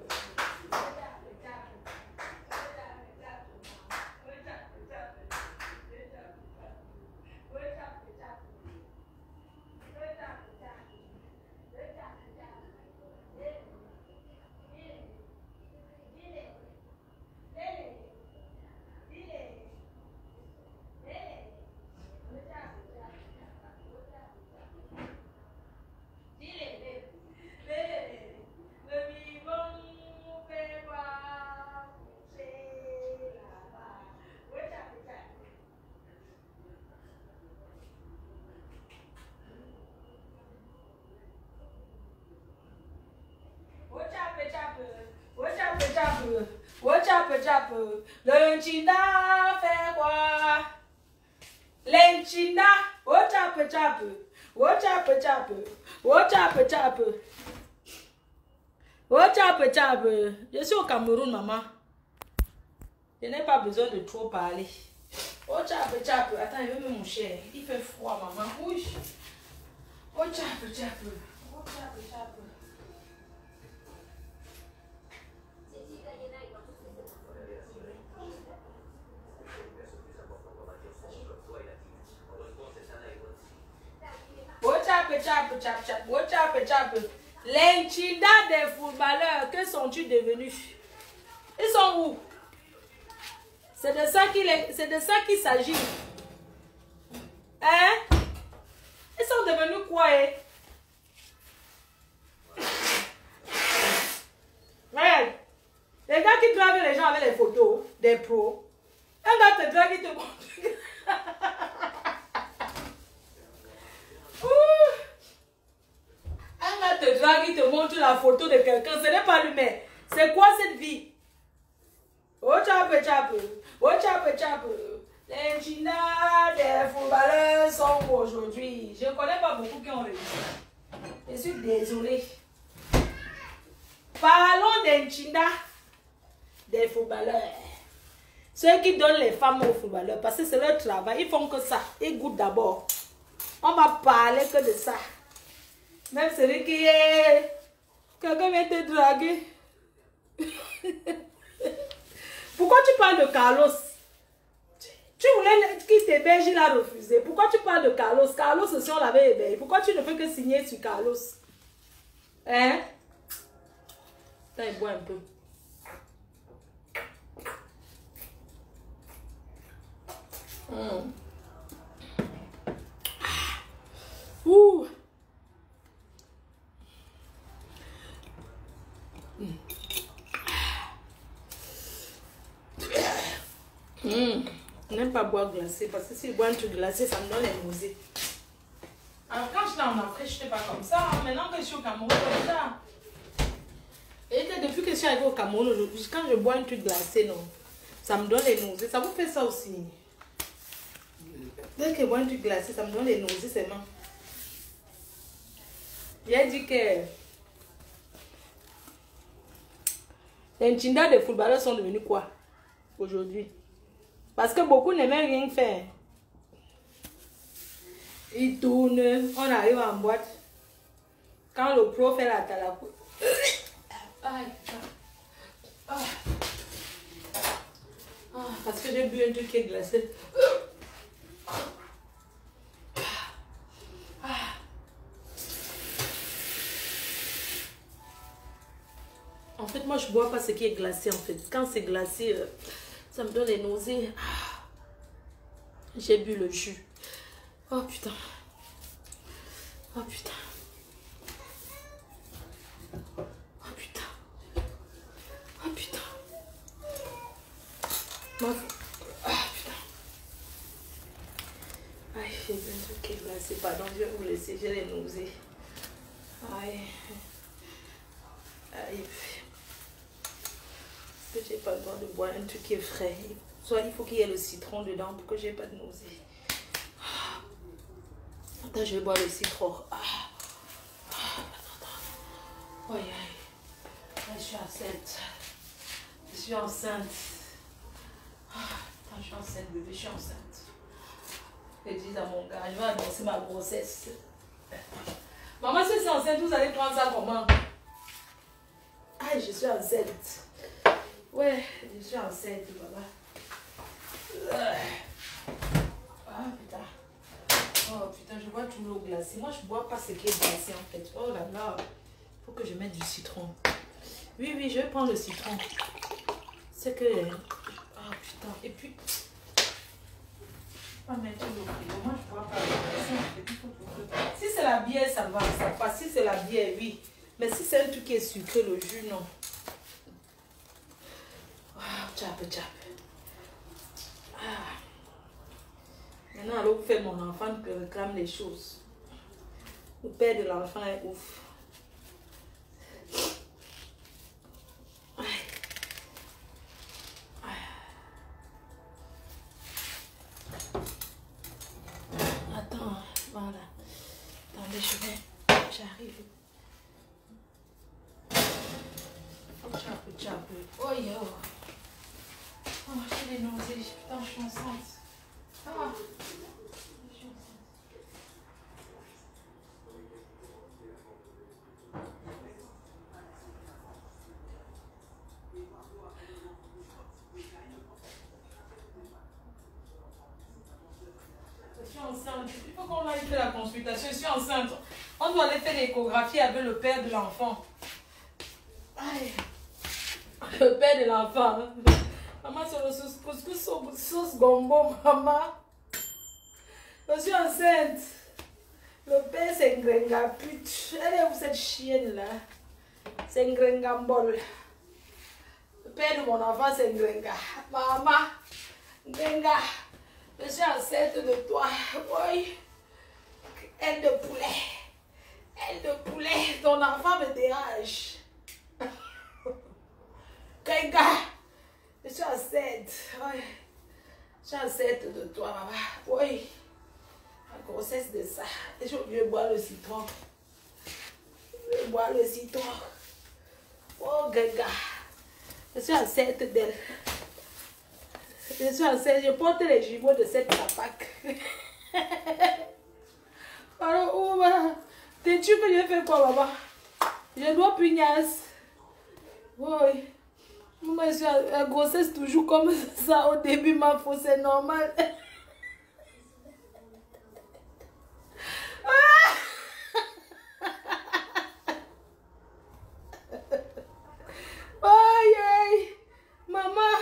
L'enchinda fait quoi? L'enchinda, oh chape chape, oh chape chape, oh chape chape, oh chape chape. Je suis au Cameroun, maman. Je n'ai pas besoin de trop parler. Oh chape chape, attends, il veut me moucher. Il fait froid, maman. Oui. Oh chape chape, oh chape chape. L'Enchinda des footballeurs, que sont-ils devenus? Ils sont où? C'est de ça qu'il s'agit. Hein? Ils sont devenus quoi, hein? Regarde. Les gars qui draguent les gens avec les photos des pros. Un gars te drague, il te montre. Un gars te drague, il te montre la photo de quelqu'un. Ce n'est pas lui, mais c'est quoi cette vie? Oh chape chape, oh chape chape. Les China des footballeurs sont aujourd'hui. Je ne connais pas beaucoup qui ont réussi. Je suis désolée. Parlons des China des footballeurs. Ceux qui donnent les femmes aux footballeurs, parce que c'est leur travail. Ils font que ça. Ils goûtent d'abord. On va parler que de ça. Même celui qui est... Quelqu'un vient te draguer. Pourquoi tu parles de Carlos? Tu voulais qu'il t'héberge, il a refusé. Pourquoi tu parles de Carlos? Carlos, si on l'avait hébergé. Pourquoi tu ne fais que signer sur Carlos? Hein? Attends, il boit un peu. Ouh. Je n'aime pas boire glacé parce que si je bois un truc glacé, ça me donne les nausées. Alors quand j'étais en Afrique, je n'étais pas comme ça. Maintenant que je suis au Cameroun, comme ça. Et depuis que je suis arrivée au Cameroun, quand je bois un truc glacé, non, ça me donne les nausées. Ça vous fait ça aussi? Dès que je bois un truc glacé, ça me donne les nausées seulement. J'ai dit que les Chinda des footballeurs sont devenus quoi aujourd'hui? Parce que beaucoup n'aimaient rien faire. Ils tournent, on arrive en boîte. Quand le pro fait la talakou. Parce que j'ai bu un truc qui est glacé. En fait, moi, je bois pas ce qui est glacé, en fait. Quand c'est glacé, ça me donne les nausées. J'ai bu le jus. Oh, putain. Oh, putain. Oh, putain. Oh, putain. Ah, putain. Aïe, j'ai bu un truc qui est glacé. Pardon, je vais vous laisser. J'ai les nausées. Aïe. Aïe. J'ai pas le droit de boire un truc qui est frais. Soit il faut qu'il y ait le citron dedans pour que j'ai pas de nausées. Attends, je vais boire le citron. Aïe, aïe. Je suis enceinte. Je suis enceinte. Quand je suis enceinte, bébé, je suis enceinte. Je dis à mon gars, je vais annoncer ma grossesse. Maman, si c'est enceinte, vous allez prendre ça comment? Ah, je suis enceinte. Ouais, je suis enceinte, papa. Ah, putain. Oh, putain, je bois tout l'eau glacée. Moi, je ne bois pas ce qui est glacé, en fait. Oh là là. Il faut que je mette du citron. Oui, oui, je vais prendre le citron. C'est que... Ah, putain. Et puis... Pas mettre l'eau. Moi, je ne bois pas. Si c'est la bière, ça va. Ça passe. Si c'est la bière, oui. Mais si c'est un truc qui est sucré, le jus, non. Ah, tchap, tchap. Ah. Maintenant, alors, vous faites mon enfant qui réclame les choses. Le père de l'enfant est ouf. Attends, voilà. Attendez, j'arrive. Tchap. Oh yo. Oh, j'ai des nausées. Putain, je suis enceinte. Ah. Je suis enceinte. Il faut qu'on aille faire la consultation. Je suis enceinte. On doit aller faire l'échographie avec le père de l'enfant. Le père de l'enfant. Maman, c'est le sauce gombo, maman. Je suis enceinte. Le père, c'est Ngrenga, pute. Elle est où cette chienne-là? C'est Ngrenga Mbol. Le père de mon enfant, c'est Ngrenga. Maman, Ngrenga, je suis enceinte de toi. Oui. Aile de poulet. Aile de poulet. Ton enfant me dérange. Ngrenga, je suis enceinte. Oui. Je suis enceinte de toi, maman. Oui. La grossesse de ça. J'ai oublié de boire le citron. Je vais boire le citron. Oh, Ngrenga. Je suis enceinte d'elle. Je suis enceinte. Je porte les jumeaux de cette capac. Alors, où va? T'es-tu que je fais quoi, maman? Je dois pugnace. Oui. Moi, je suis la grossesse toujours comme ça. Au début, ma fausse, c'est normal. Aïe, aïe. Maman.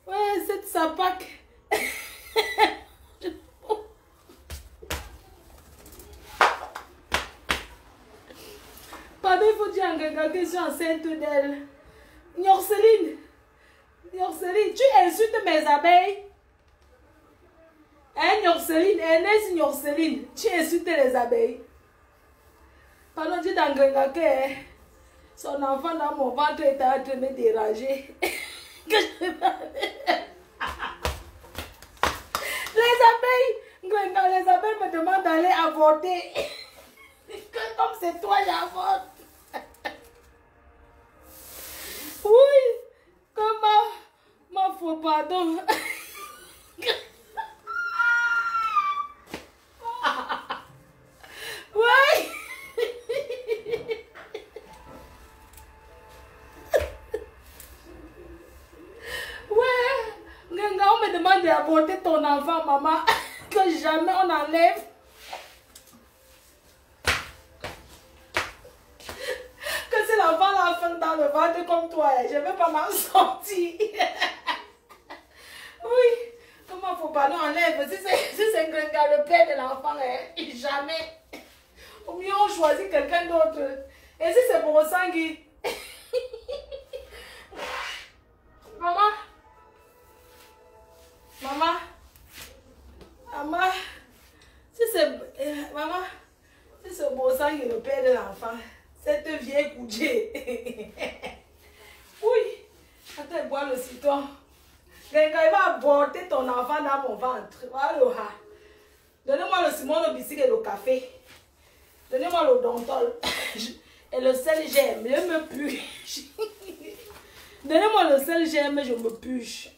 Ouais, cette sapac. Pardon, il faut dire à Ngrenga que je suis enceinte d'elle. Nyorceline, tu insultes mes abeilles. Hein, Nyorceline, Ernest Nyorceline, tu insultes les abeilles. Pardon, dis à Ngrenga que son enfant dans mon ventre est en train de me déranger. Les abeilles, Ngrenga, les abeilles me demandent d'aller avorter. Comme c'est toi, j'avorte. Oui, comment ma faute, pardon. Oui. Ouais, Ngrenga, on me demande d'aborder ton enfant, maman, que jamais on enlève. Que si l'enfant la fin dans le ventre comme toi, je ne vais pas m'en sortir. Oui, comment faut pas nous enlève? Si c'est Ngrenga, le père de l'enfant, jamais. Au mieux, on choisit quelqu'un d'autre. Et si c'est pour Sangui? Maman, si c'est Bosangui, le père de l'enfant, cette vieille coudée. Oui, attends, bois le citron. Ngrenga, il va aborder ton enfant dans mon ventre. Voilà. Donnez-moi le ciment, le biscuit et le café. Donnez-moi le dontol. Et le sel, j'aime. Je me puche. Donnez-moi le sel, j'aime, je me puche.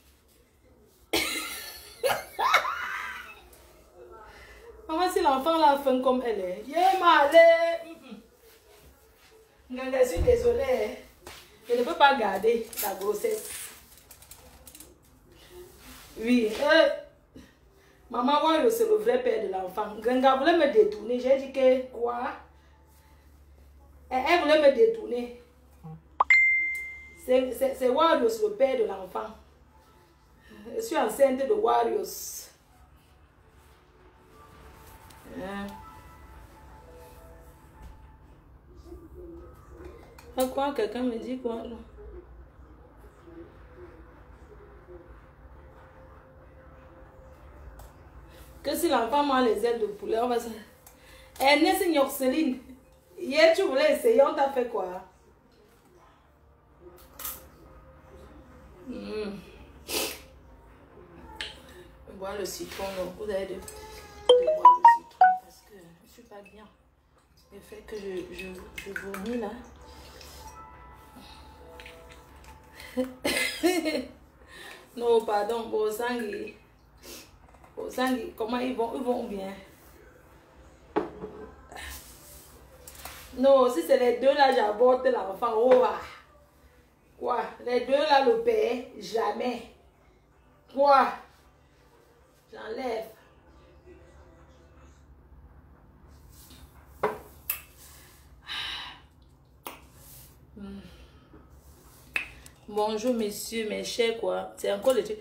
Maman, si l'enfant l'a faim comme elle est. Yeah, malé. Je suis désolée. Je ne peux pas garder la grossesse. Oui. Maman, ouais, c'est le vrai père de l'enfant. Ganga voulait me détourner. J'ai dit que quoi? Elle voulait me détourner. C'est Warriors, le père de l'enfant. Je suis enceinte de Warriors. Quoi? Quelqu'un me dit quoi? Que si l'enfant mange les ailes de poulet, on va se... Elle n'est pas Céline. Hier, tu voulais essayer, on t'a fait quoi? Boire le citron, donc vous avez de boire le citron parce que je ne suis pas bien. Le fait que je vomis là. Non, pardon, Bosangui. Bosangui, comment ils vont bien? Non, si c'est les deux là, j'aborte l'enfant. Oh, ah. Quoi? Les deux là, le père, jamais. Quoi? J'enlève. Bonjour messieurs, mes chers quoi. C'est encore le truc.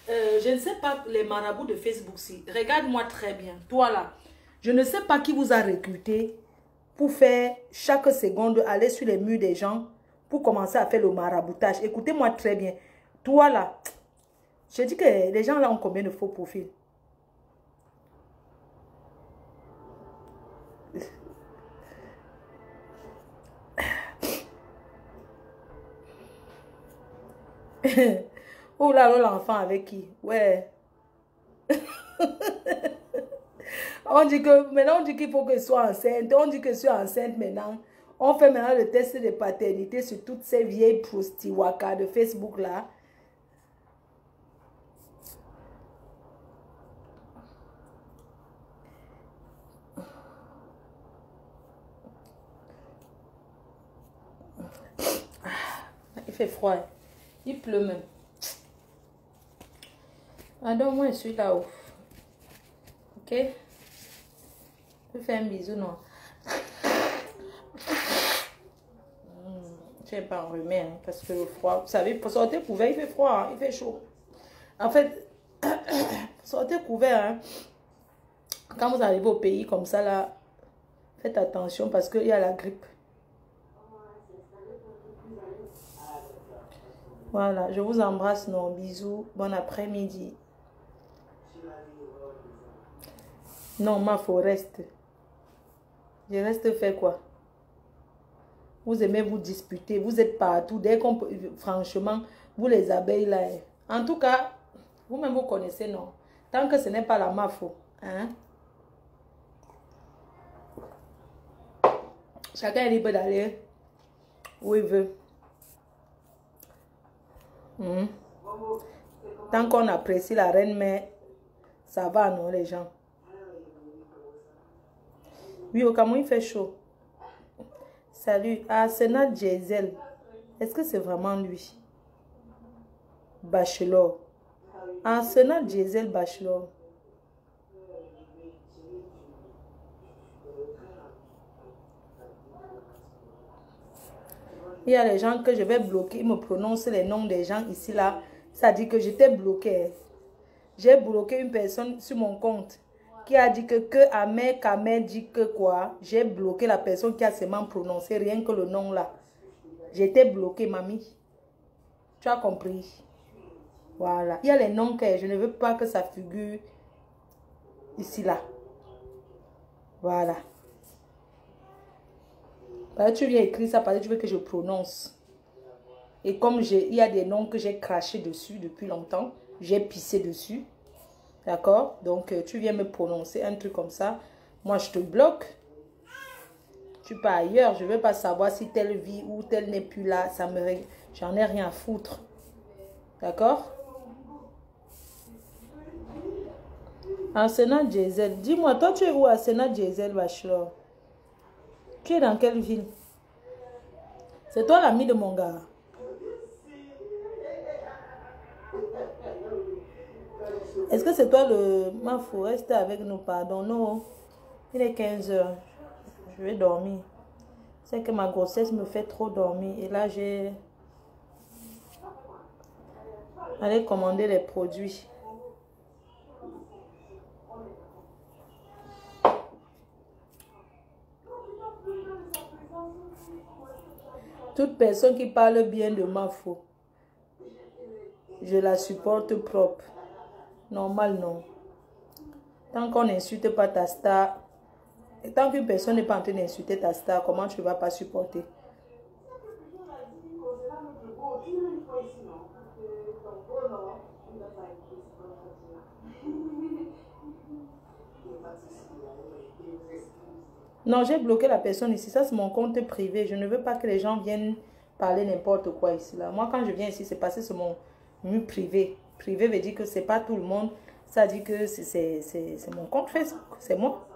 Je ne sais pas les marabouts de Facebook si. Regarde-moi très bien. Toi là. Je ne sais pas qui vous a recruté pour faire chaque seconde aller sur les murs des gens pour commencer à faire le maraboutage. Écoutez-moi très bien. Toi là. Je dis que les gens là ont combien de faux profils? Oh là là, l'enfant avec qui? Ouais. On dit que maintenant, on dit qu'il faut que je sois enceinte. On dit que je suis enceinte maintenant. On fait maintenant le test de paternité sur toutes ces vieilles prostiwaka de Facebook là. Il fait froid. Il pleut même. Ah donc moi je suis là-haut. Ok? Je fais un bisou, non? Je n'ai pas enrhumé, hein, parce que le froid, vous savez, pour sortir couvert, il fait froid, hein, il fait chaud. En fait, sortez couvert, hein. Quand vous arrivez au pays comme ça, là, faites attention parce qu'il y a la grippe. Voilà, je vous embrasse, non, bisous, bon après-midi. Non, ma faut reste. Je reste faire quoi? Vous aimez vous disputer, vous êtes partout. Dès qu'on peut, franchement, vous les abeilles là. En tout cas, vous-même vous connaissez, non? Tant que ce n'est pas la mafo, hein? Chacun est libre d'aller où il veut. Tant qu'on apprécie la reine mère, ça va, non, les gens? Oui, au Cameroun, il fait chaud. Salut. Ah, Sénat Diesel. Est-ce que c'est vraiment lui? Bachelor. Ah, Sénat Diesel Bachelor. Il y a les gens que je vais bloquer. Ils me prononcent les noms des gens ici, là. Ça dit que j'étais bloqué. J'ai bloqué une personne sur mon compte qui a dit que Ahmed Kamer dit que quoi. J'ai bloqué la personne qui a seulement prononcé rien que le nom là. J'étais bloqué, mamie. Tu as compris? Voilà. Il y a les noms que je ne veux pas que ça figure ici là. Voilà. Tu viens écrire ça parce que tu veux que je prononce. Et comme il y a des noms que j'ai craché dessus depuis longtemps, j'ai pissé dessus. D'accord? Donc, tu viens me prononcer un truc comme ça. Moi, je te bloque. Tu pars ailleurs. Je ne veux pas savoir si telle vit ou telle n'est plus là. J'en ai rien à foutre. D'accord? Arsenal Diesel. Dis-moi, toi, tu es où Arsenal Diesel, Bachelor? Tu es dans quelle ville? C'est toi l'ami de mon gars? Est-ce que c'est toi le... Ma faut rester avec nous, pardon. Non, il est 15 h. Je vais dormir. C'est que ma grossesse me fait trop dormir. Et là, j'ai... Allez commander les produits. Toute personne qui parle bien de ma faux, je la supporte propre. Normal, non. Tant qu'on n'insulte pas ta star, et tant qu'une personne n'est pas en train d'insulter ta star, comment tu ne vas pas supporter? Non, j'ai bloqué la personne ici. Ça, c'est mon compte privé. Je ne veux pas que les gens viennent parler n'importe quoi ici. Là. Moi, quand je viens ici, c'est passé sur mon mur privé. Privé veut dire que c'est pas tout le monde. Ça dit que c'est mon compte Facebook. C'est moi.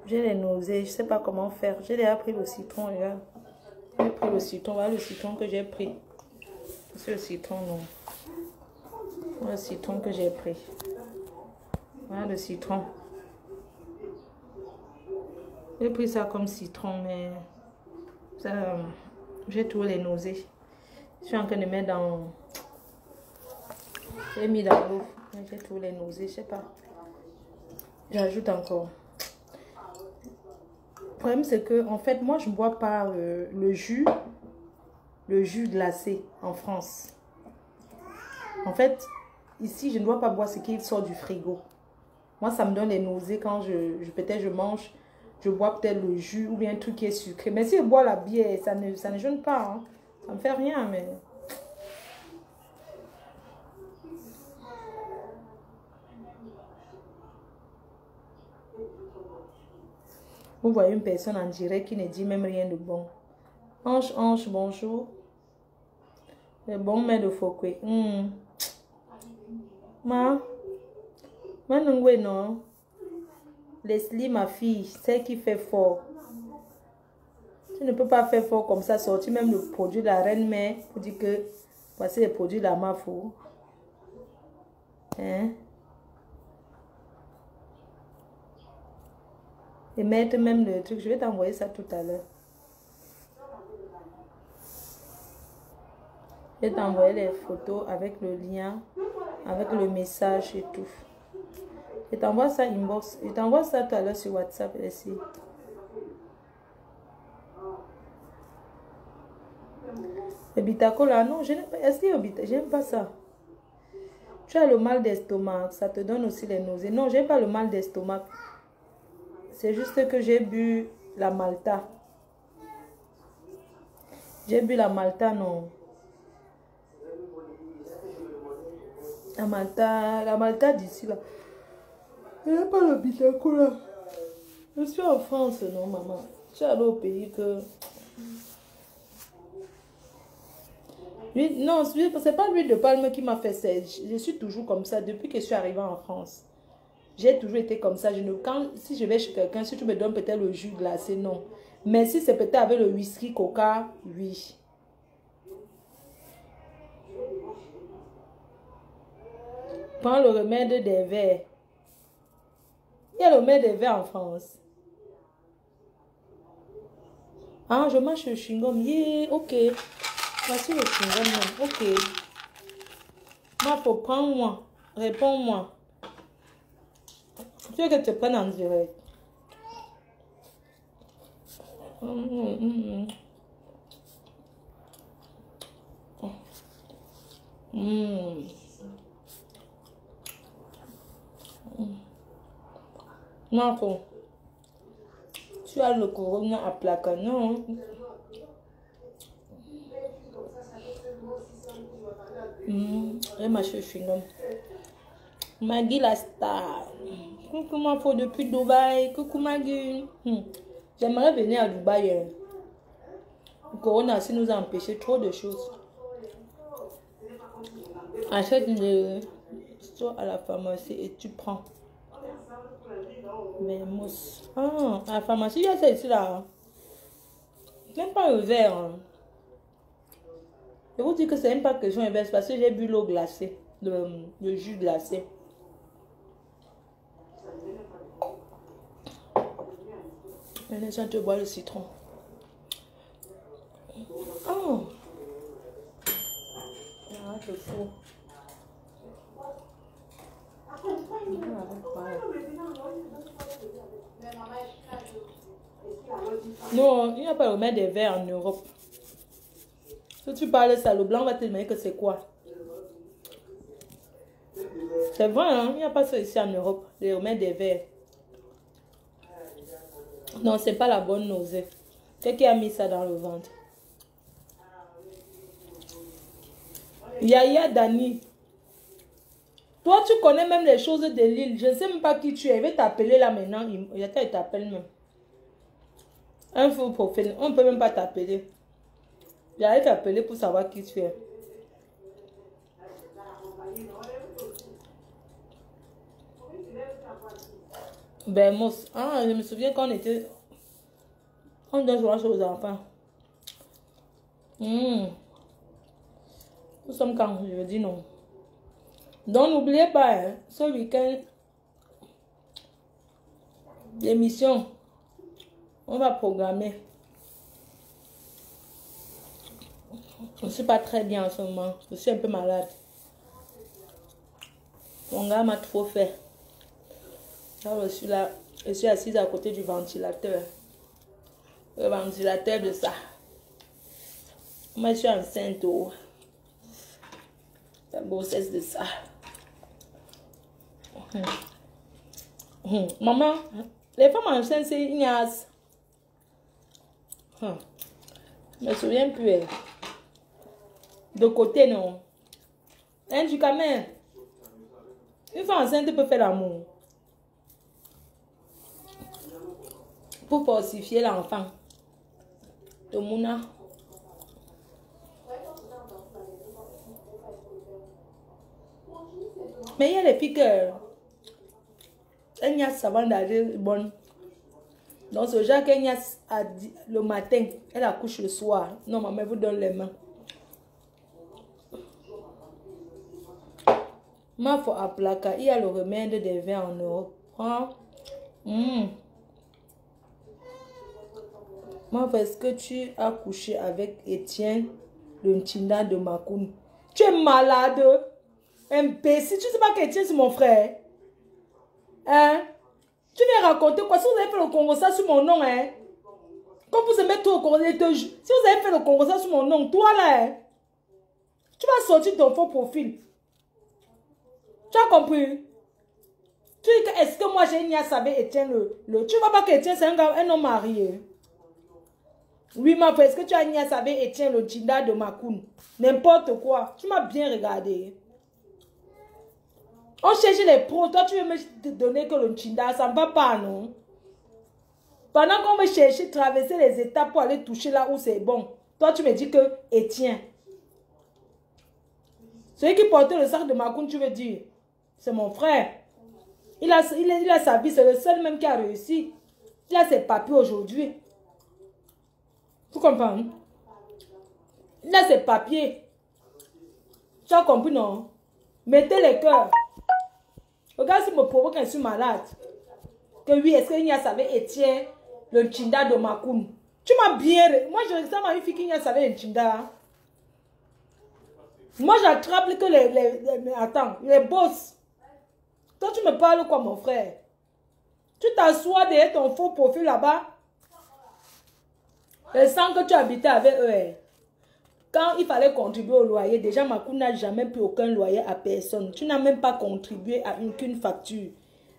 J'ai les nausées. Je ne sais pas comment faire. J'ai déjà pris le citron. Regarde. J'ai pris le citron. Voilà le citron que j'ai pris. C'est le citron, non. Voilà le citron que j'ai pris. Voilà le citron. J'ai pris ça comme citron, mais ça, j'ai tous les nausées. Je suis en train de mettre dans... J'ai mis dans l'eau. J'ai tous les nausées, je sais pas. J'ajoute encore. Le problème, c'est que, en fait, moi, je ne bois pas le jus glacé en France. En fait, ici, je ne dois pas boire ce qui sort du frigo. Moi, ça me donne les nausées quand peut-être je mange, je bois peut-être le jus ou bien un truc qui est sucré. Mais si je bois la bière, ça ne gêne pas. Hein. Ça ne me fait rien, mais... Vous voyez une personne en direct qui ne dit même rien de bon. Ange, bonjour. Le bon mets de Fokwe. Non. Leslie, ma fille, c'est qui fait fort. Tu ne peux pas faire fort comme ça, sortir même le produit de la reine-mère pour dire que voici les produits de la mafou. Hein? Et mettre même le truc, je vais t'envoyer ça tout à l'heure. Je vais t'envoyer les photos avec le lien, avec le message et tout. Je t'envoie ça inbox. Je t'envoie ça tout à l'heure sur WhatsApp ici. Le bitacola, non, je n'aime pas. Est-ce qu'il y a bitacola? J'aime pas ça. Tu as le mal d'estomac, ça te donne aussi les nausées. Non, j'ai pas le mal d'estomac. C'est juste que j'ai bu la Malta. J'ai bu la Malta, non. La Malta d'ici là. Je n'ai pas le bitacola. Je suis en France, non, maman. Je suis allée au pays que... Lui, non, c'est pas l'huile de palme qui m'a fait ça. Je suis toujours comme ça depuis que je suis arrivée en France. J'ai toujours été comme ça. Si je vais chez quelqu'un, si tu me donnes peut-être le jus glacé, non. Mais si c'est peut-être avec le whisky, coca, oui. Prends le remède des vers. Il y a le remède des vers en France. Ah, je mange le chewing-gum. Yeah, ok. Voici le chewing-gum. Ok. Moi, faut prendre-moi. Réponds-moi. Tu veux que tu te prennes en direct. Marco, tu as le corona à plaque, non? Et ma chewing-gum. Maggie la star. Coucou ma faux depuis Dubaï. Coucou Maggie. J'aimerais venir à Dubaï. Le corona, ça nous a empêché trop de choses. Achète le soit à la pharmacie et tu prends. Mais mousse. Ah, à la pharmacie, il y a ça ici là. Même pas le verre. Hein. Je vous dis que c'est même pas question inverse parce que j'ai bu l'eau glacée, le jus glacé. Maintenant, je te bois le citron. Oh! Ah, c'est fou. Non, il n'y a pas le mettre des verres en Europe. Si tu parles ça, le blanc va te demander que c'est quoi. C'est vrai, hein? Il n'y a pas ça ici en Europe. Les remettre des verres. Non, c'est pas la bonne nausée. C'est qui a mis ça dans le ventre? Yaya Dani. Toi, tu connais même les choses de l'île. Je ne sais même pas qui tu es. Il va t'appeler là maintenant. Il t'appelle même. Un fou profil. On ne peut même pas t'appeler. Il va t'appeler pour savoir qui tu es. Ben, moi, je me souviens quand on était... On donne souvent aux enfants. Nous sommes quand? Je veux dire non. Donc, n'oubliez pas, hein, ce week-end, l'émission, on va programmer. Je ne suis pas très bien en ce moment. Je suis un peu malade. Mon gars m'a trop fait. Alors, je suis assise à côté du ventilateur. Le ventilateur de ça. Moi, je suis enceinte. Oh. La grossesse de ça. Maman, les femmes enceintes, c'est ignace. Je me souviens plus. De côté, non. Hein, du camin. Une femme enceinte peut faire l'amour. Pour falsifier l'enfant. De Mouna. Mais il y a les filles que Ignace avant d'aller bonne. Donc ce genre qu'Ignace a dit le matin, elle accouche le soir. Non, maman vous donne les mains. Ma foi à placa, il y a le remède des vins en Europe. Ma foi, est-ce que tu as couché avec Étienne, le Ntinda de Makoun? Tu es malade? Imbécile, tu sais pas qu'Étienne c'est mon frère? Hein? Tu viens raconter quoi? Si vous avez fait le Congo ça sur mon nom, hein? Comme vous aimez tout au Congo, si vous avez fait le Congo ça sur mon nom, toi là, hein? Tu vas sortir ton faux profil. Tu as compris? Tu dis que est-ce que moi j'ai une avec Étienne tu vois pas qu'Étienne c'est un homme marié? Oui, ma frère, est-ce que tu as une avec Étienne le Jinda de Makoun? N'importe quoi. Tu m'as bien regardé. On cherche les pros. Toi, tu veux me donner que le Chinda, ça ne va pas, non? Pendant qu'on me cherche, traverser les étapes pour aller toucher là où c'est bon. Toi, tu me dis que Étienne. Celui qui portait le sac de Makoun, tu veux dire? C'est mon frère. Il a sa vie, c'est le seul même qui a réussi. Il a ses papiers aujourd'hui. Tu comprends? Il a ses papiers. Tu as compris, non? Mettez les cœurs. Regarde si me provoque quand je suis malade. Que oui, est-ce qu'il y a avec Étienne, le Chinda de Makoun? Tu m'as bien... Moi, je ressemble à une fille qui y a avec le Chinda. Moi, j'attrape que attends, les boss. Toi, tu me parles quoi, mon frère? Tu t'assois derrière ton faux profil là-bas. Et sans que tu habitais avec eux. Hein. Quand il fallait contribuer au loyer, déjà Makoun n'a jamais pris aucun loyer à personne. Tu n'as même pas contribué à aucune facture.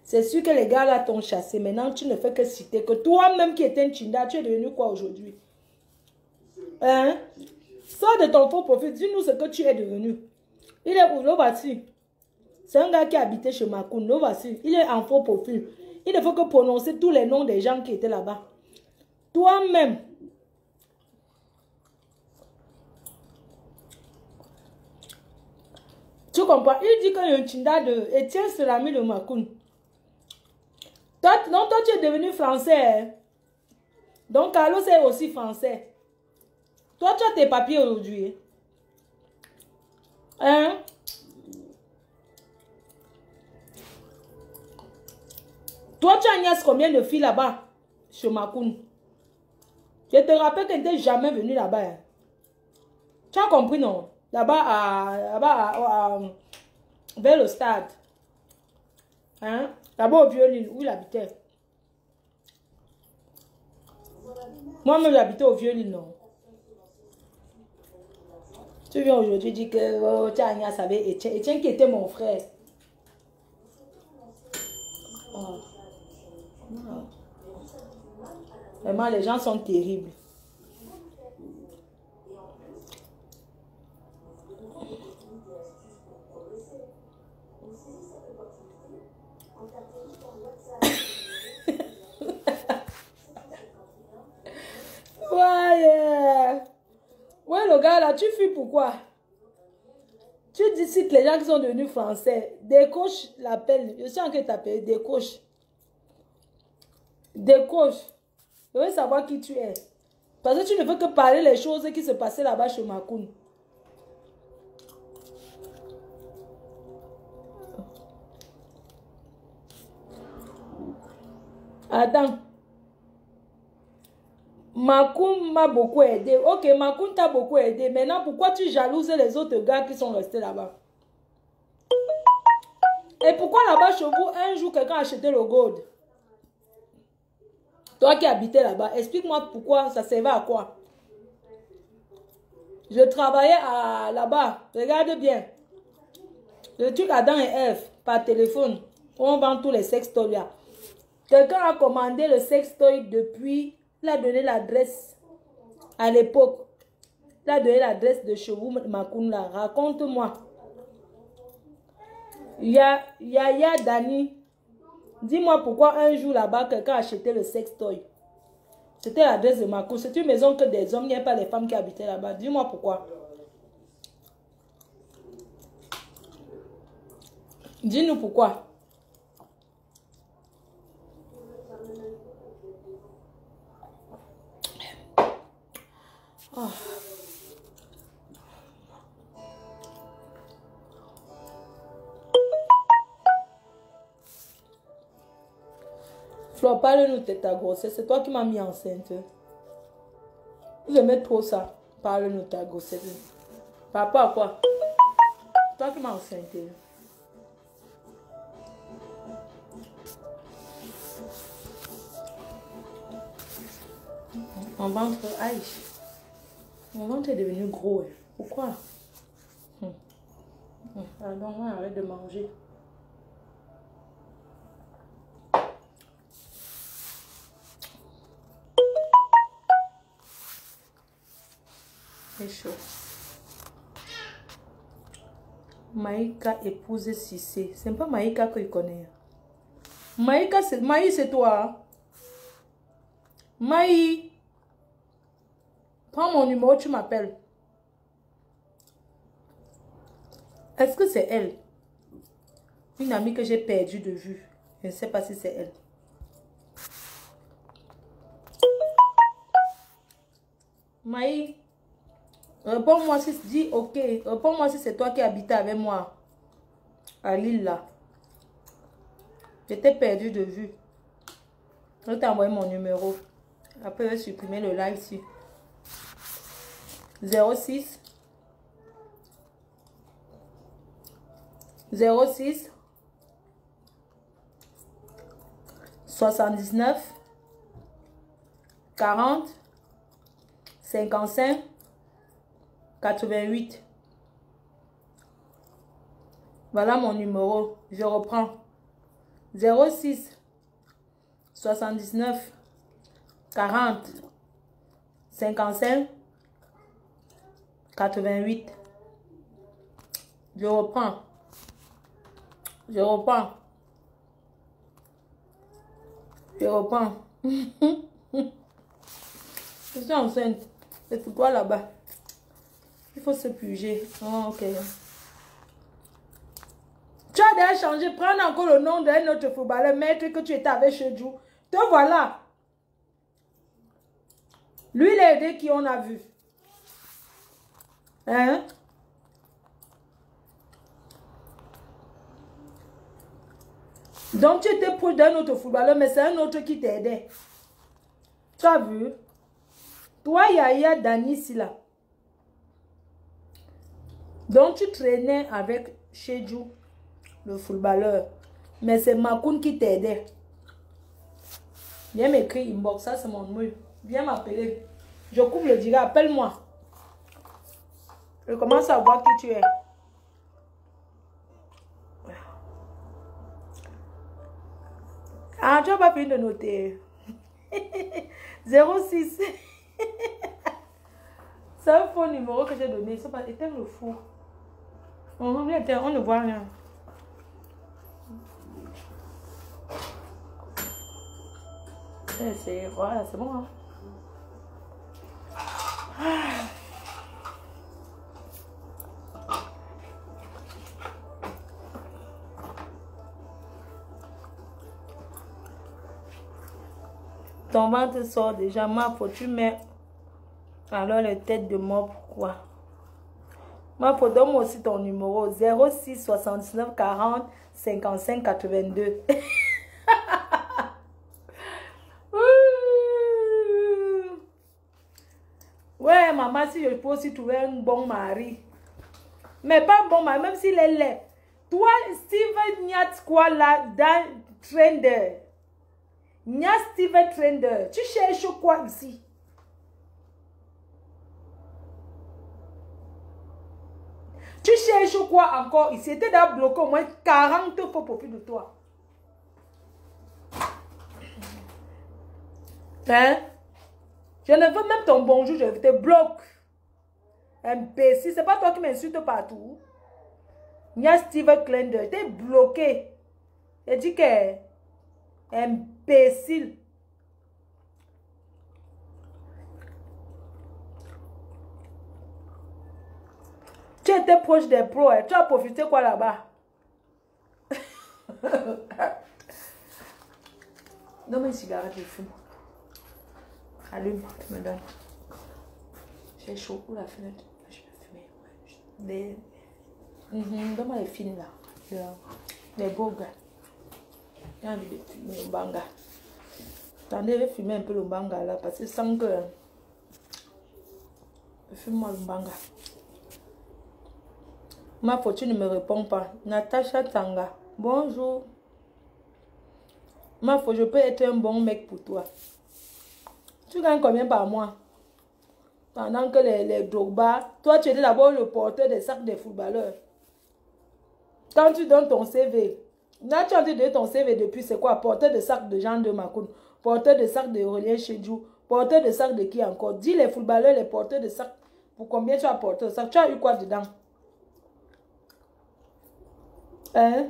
C'est sûr que les gars là t'ont chassé. Maintenant, tu ne fais que citer que toi-même qui étais un Chinda, tu es devenu quoi aujourd'hui? Hein? Sors de ton faux profil, dis-nous ce que tu es devenu. Il est où? Le voici. C'est un gars qui habitait chez Makoun. Le voici. Il est en faux profil. Il ne faut que prononcer tous les noms des gens qui étaient là-bas. Toi-même. Tu comprends? Il dit qu'il y a un Tinda de Etienne, c'est l'ami de Makoun. Toi, non, toi, tu es devenu français. Hein? Donc, Carlos est aussi français. Toi, tu as tes papiers aujourd'hui. Hein? Toi, tu as niaise combien de filles là-bas? Chez Makoun. Je te rappelle que tu n'étais jamais venu là-bas. Hein? Tu as compris, non? Là-bas, vers le stade. Hein? Là-bas au Vieux-Lille, où il habitait. Moi-même, j'habitais au Vieux-Lille, non? Tu viens aujourd'hui dire que oh, tu as Agnès avec Etienne. Etienne qui était mon frère. Oh. Oh. Vraiment, les gens sont terribles. Ouais, ouais, le gars là, tu fuis pourquoi? Tu dis si les gens qui sont devenus français, décoche l'appel. Je suis en train de t'appeler, décoche. Décoche. Je veux savoir qui tu es. Parce que tu ne veux que parler les choses qui se passaient là-bas chez Makoun. Attends. Makoun m'a beaucoup aidé. Ok, Makoun t'a beaucoup aidé. Maintenant, pourquoi tu jalouses les autres gars qui sont restés là-bas? Et pourquoi là-bas chez vous, un jour, quelqu'un a acheté le gold? Toi qui habitais là-bas, explique-moi pourquoi ça servait à quoi? Je travaillais là-bas. Regarde bien. Le truc Adam et Ève, par téléphone. On vend tous les sextoys là. Quelqu'un a commandé le sextoy depuis... Il a donné l'adresse à l'époque. Il a donné l'adresse de chez vous, Makoun là. Raconte-moi. Yaya Dani. Dis-moi pourquoi un jour là-bas, quelqu'un a acheté le sextoy. C'était l'adresse de Makoun. C'est une maison que des hommes, il n'y a pas des femmes qui habitaient là-bas. Dis-moi pourquoi. Dis-nous pourquoi. Oh. Flore, parle-nous de ta grossesse. C'est toi qui m'as mis enceinte. Vous aimez trop ça. Parle-nous de ta grossesse. Par rapport à quoi? Toi qui m'as enceinte. Mon ventre, aïe. Mon ventre est devenu gros. Hein. Pourquoi? Pardon, moi, arrête de manger. C'est chaud. Maïka épouse Cissé. C'est pas Maïka que je connais. Maïka, c'est Maï, c'est toi. Maï. Prends mon numéro, tu m'appelles. Est-ce que c'est elle? Une amie que j'ai perdue de vue. Je ne sais pas si c'est elle. Maï. Réponds-moi si dis ok. Réponds-moi si c'est toi qui habitais avec moi. À Lille là. J'étais perdue de vue. Je vais t'envoyer mon numéro. Après, je vais supprimer le live ici. 06 79 40 55 88. Voilà mon numéro. Je reprends. 06 79 40 55 88. Je reprends. Je reprends. Je reprends. Je suis enceinte. C'est pour toi là-bas. Il faut se purger. Oh, ok. Tu as déjà changé. Prends encore le nom d'un autre footballeur, maître que tu étais avec Chedjou. Te voilà. Lui, il a aidé qui on a vu. Hein? Donc, tu étais proche d'un autre footballeur, mais c'est un autre qui t'aidait. Tu as vu? Toi, Yaya Dani, ici, là. Donc, tu traînais avec Chedjou, le footballeur. Mais c'est Makoun qui t'aidait. Viens m'écrire inbox, ça c'est mon numéro. Viens m'appeler. Je coupe le direct, appelle-moi. Je commence à voir qui tu es. Ah, tu n'as pas fini de noter. 06. C'est un faux numéro que j'ai donné. C'est pas éteindre le fou. On ne voit rien. Voilà, c'est bon. Hein? Ton ventre sort déjà. Ma faut tu mets alors les têtes de mort. Pourquoi? Ma faut donne-moi aussi ton numéro 06 69 40 55 82. Ouais, maman, si je peux aussi trouver un bon mari. Mais pas un bon mari, même s'il est laid. Toi, Steven Nyat, quoi là, dans Trender. Nyat Steven Trender. Tu cherches quoi ici? Tu cherches quoi encore ici? C'était déjà bloqué au moins 40 faux profils de toi. Hein? Je ne veux même ton bonjour, je te bloque. Imbécile, c'est pas toi qui m'insulte partout. Il y a Steven Klender, t'es bloqué. Il dit que imbécile. Tu étais proche des pros, hein. Tu as profité quoi là-bas? Donne-moi une cigarette, je fume. Allume, tu me donnes. J'ai chaud pour la fenêtre. Je vais fumer. Donne-moi les films là. Les beaux gars. J'ai envie de fumer le banga. Attendez, je vais fumer un peu le banga là parce que sans que. Fume-moi le banga. Ma photo ne me répond pas. Natacha Tanga. Bonjour. Ma photo, je peux être un bon mec pour toi. Tu gagnes combien par mois? Pendant que les Drogba, toi tu étais d'abord le porteur des sacs des footballeurs. Quand tu donnes ton CV, là tu as donné ton CV depuis, c'est quoi? Porteur de sacs de Jean de Makoun, porteur de sacs de Aurélien Chedjou, porteur de sacs de qui encore? Dis les footballeurs, les porteurs de sacs, pour combien tu as porté ça? Tu as eu quoi dedans? Hein?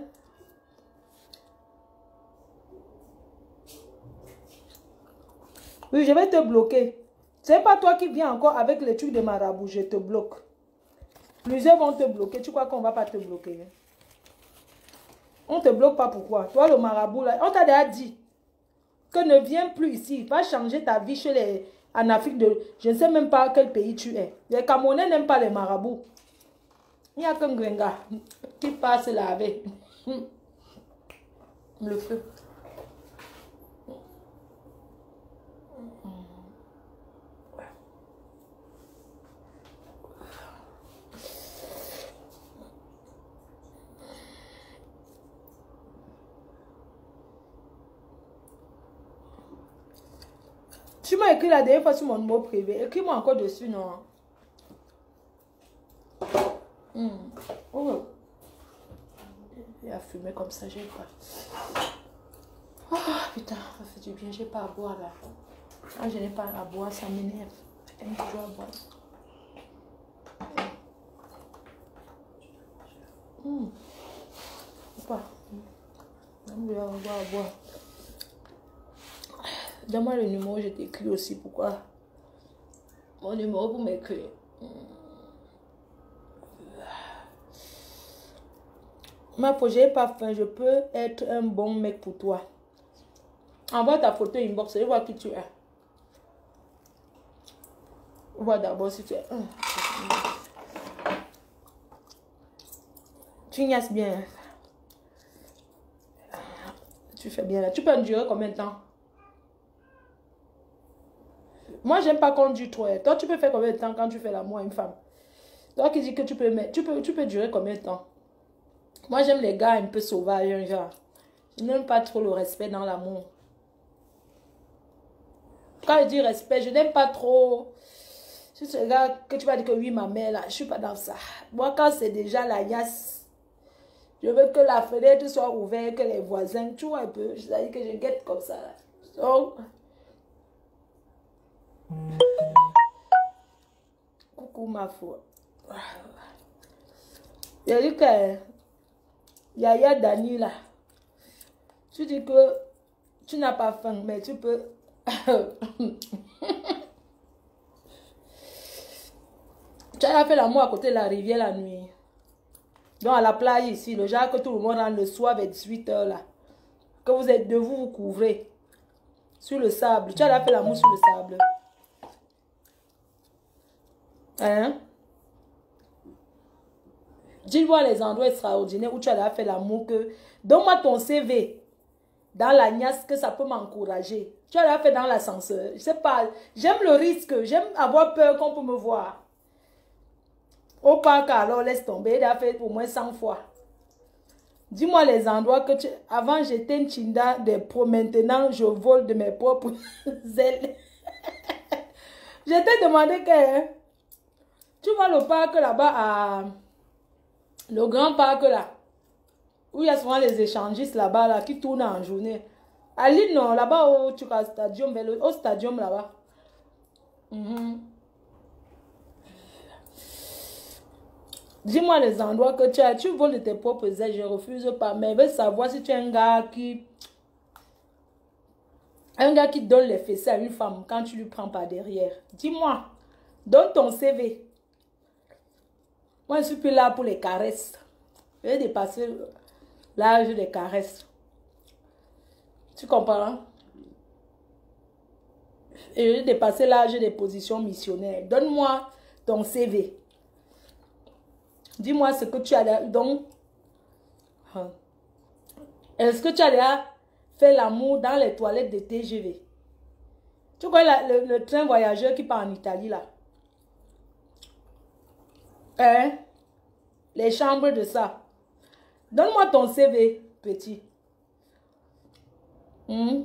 Oui, je vais te bloquer. C'est pas toi qui viens encore avec les trucs de marabout, je te bloque. Plusieurs vont te bloquer. Tu crois qu'on va pas te bloquer? Hein? On te bloque pas pourquoi? Toi, le marabout, là, on t'a déjà dit que ne viens plus ici. Va changer ta vie chez les... En Afrique de... Je ne sais même pas quel pays tu es. Les Camerounais n'aiment pas les marabouts. Il n'y a qu'un gringa qui passe laver. Le feu. Tu m'as écrit la dernière fois sur mon numéro privé. Écris-moi encore dessus, non? Oh. Il a fumé comme ça, j'ai pas. Ah putain, ça fait du bien, j'ai pas à boire là. Quand je n'ai pas à boire, ça m'énerve. J'aime toujours à boire. Pas. J'aime bien à boire. Donne-moi le numéro, je t'écris aussi. Pourquoi? Mon numéro pour m'écrire. Ma faut, j'ai pas faim. Je peux être un bon mec pour toi. Envoie ta photo inbox. Je vois qui tu es. Vois d'abord si tu es. Tu niaises bien. Tu fais bien là. Tu peux endurer combien de temps? Moi, j'aime pas qu'on dure trop. Toi, tu peux faire combien de temps quand tu fais l'amour à une femme? Toi qui dis que tu peux mettre, tu peux durer combien de temps? Moi, j'aime les gars un peu sauvages, genre. Je n'aime pas trop le respect dans l'amour. Quand je dis respect, je n'aime pas trop. Si c'est le gars que tu vas dire que oui, ma mère, là, je suis pas dans ça. Moi, quand c'est déjà la yasse, je veux que la fenêtre soit ouverte, que les voisins, tu vois un peu. C'est-à-dire que je guette comme ça. Là. Donc, coucou ma foi. Il dit que Yaya Dani là. Tu dis que tu n'as pas faim, mais tu peux. Tu as fait l'amour à côté de la rivière la nuit. Donc à la plage ici, le genre que tout le monde rentre le soir vers 18 h là. Que vous êtes de vous, vous couvrez. Sur le sable. Tu as fait l'amour sur le sable. Hein? Dis-moi les endroits extraordinaires où tu as fait l'amour que... Donne-moi ton CV. Dans la niasse que ça peut m'encourager. Tu as fait dans l'ascenseur. Je sais pas. J'aime le risque. J'aime avoir peur qu'on peut me voir. Au parc, alors laisse tomber. Il a fait au moins 100 fois. Dis-moi les endroits que tu... Avant, j'étais une chinda des pros. Maintenant, je vole de mes propres ailes. Je t'ai demandé que... Tu vois le parc là-bas à... Le grand parc là. Où il y a souvent les échangistes là-bas là, qui tournent en journée. À Lille, non. Là-bas au stadium, au stadium là-bas. Dis-moi les endroits que tu as. Tu voles de tes propres ailes, je refuse pas. Mais je veux savoir si tu es un gars qui... Un gars qui donne les fessées à une femme quand tu lui prends par derrière. Dis-moi. Donne ton CV. Moi, je suis plus là pour les caresses. Je vais dépasser l'âge des caresses. Tu comprends? Et je vais dépasser l'âge des positions missionnaires. Donne-moi ton CV. Dis-moi ce que tu as donc. Est-ce que tu as déjà fait l'amour dans les toilettes de TGV? Tu connais le train voyageur qui part en Italie là? Hein? Les chambres de ça. Donne-moi ton CV, petit. Donne-moi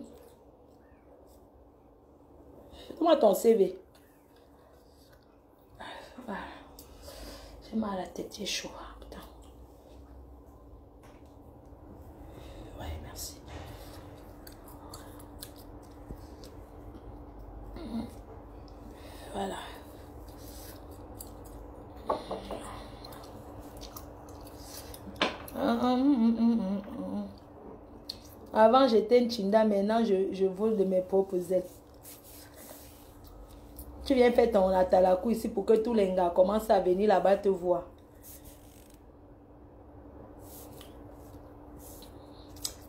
ton CV. J'ai mal à la tête, j'ai chaud. Putain. Ouais, merci. Voilà. Avant, j'étais une chinda, maintenant, je vole de mes propres ailes. Tu viens faire ton atalakou ici pour que tous les gars commencent à venir là-bas te voir.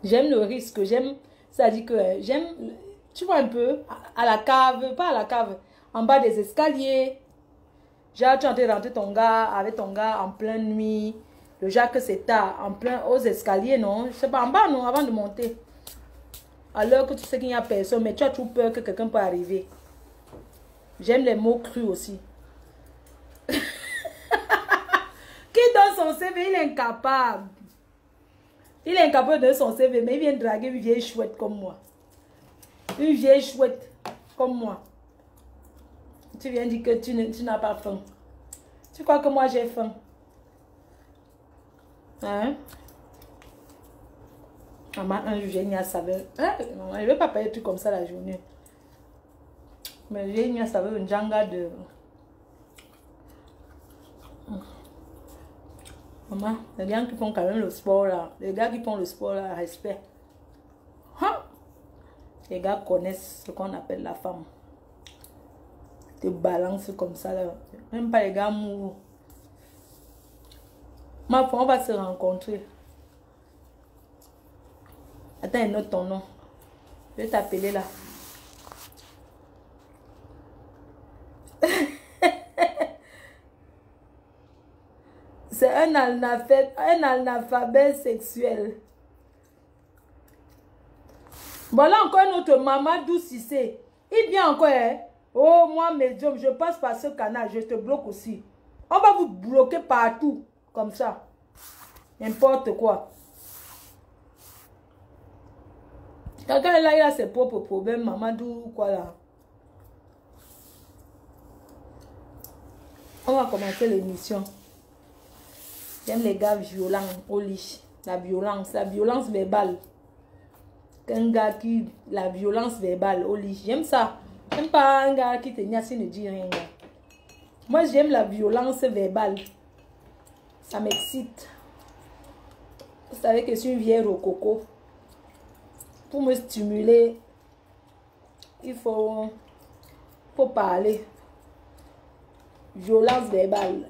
J'aime le risque, j'aime, ça dit que j'aime, tu vois un peu, à la cave, pas à la cave, en bas des escaliers. Genre, tu es en train de rentrer ton gars, avec ton gars en pleine nuit. Le genre que c'est tard, en plein, aux escaliers, non? Je sais pas, en bas, non, avant de monter. Alors que tu sais qu'il n'y a personne, mais tu as toujours peur que quelqu'un peut arriver. J'aime les mots crus aussi. Qui donne son CV, il est incapable. Il est incapable de son CV, mais il vient draguer une vieille chouette comme moi. Une vieille chouette comme moi. Tu viens dire que tu n'as pas faim. Tu crois que moi j'ai faim? Hein? Maman, un jour, j'ai mis à saveur. Hein? Maman, je ne vais pas payer tout comme ça la journée. Mais j'ai mis à saveur une janga de... Maman, les gars qui font quand même le sport là. Les gars qui font le sport là, respect. Hein? Les gars connaissent ce qu'on appelle la femme. Te balance comme ça là. Même pas les gars mou. Ma foi, on va se rencontrer. Attends, note ton nom. Je vais t'appeler là. C'est un analphabète sexuel. Voilà encore notre Mamadou Cissé. Il vient encore, hein? Oh, moi, médium, je passe par ce canal, je te bloque aussi. On va vous bloquer partout, comme ça. N'importe quoi. Quelqu'un est là, il a ses propres problèmes, Mamadou, quoi là. On va commencer l'émission. J'aime les gars violents au lit. La violence verbale. Un gars qui... La violence verbale au lit. J'aime ça. J'aime pas un gars qui te niasse et ne dit rien. Moi, j'aime la violence verbale. Ça m'excite. Vous savez que je suis une vieille rococo. Pour me stimuler, il faut parler. Violence verbale.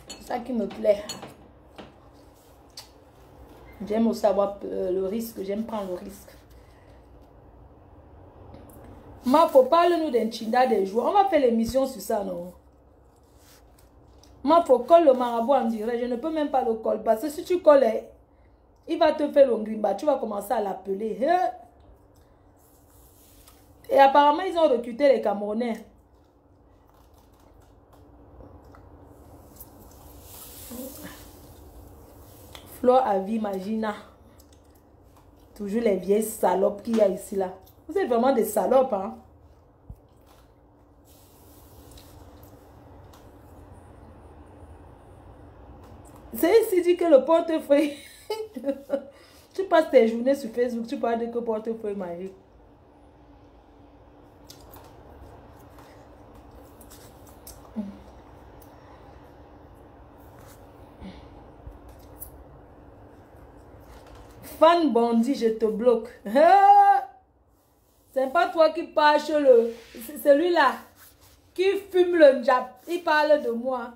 C'est ça qui me plaît. J'aime aussi avoir le risque. J'aime prendre le risque. Ma, faut parler-nous d'un chinda des jours. On va faire l'émission sur ça, non? Ma, faut coller le marabout en direct. Je ne peux même pas le coller. Parce que si tu colles, il va te faire le grimba. Tu vas commencer à l'appeler. Et apparemment, ils ont recruté les Camerounais. Flore à vie, Magina. Toujours les vieilles salopes qu'il y a ici, là. Vous êtes vraiment des salopes, hein? C'est ici dit que le portefeuille... Tu passes tes journées sur Facebook, tu parles de que portefeuille magique. Fan bandit, je te bloque. C'est pas toi qui parles sur le... Celui-là qui fume le njap. Il parle de moi.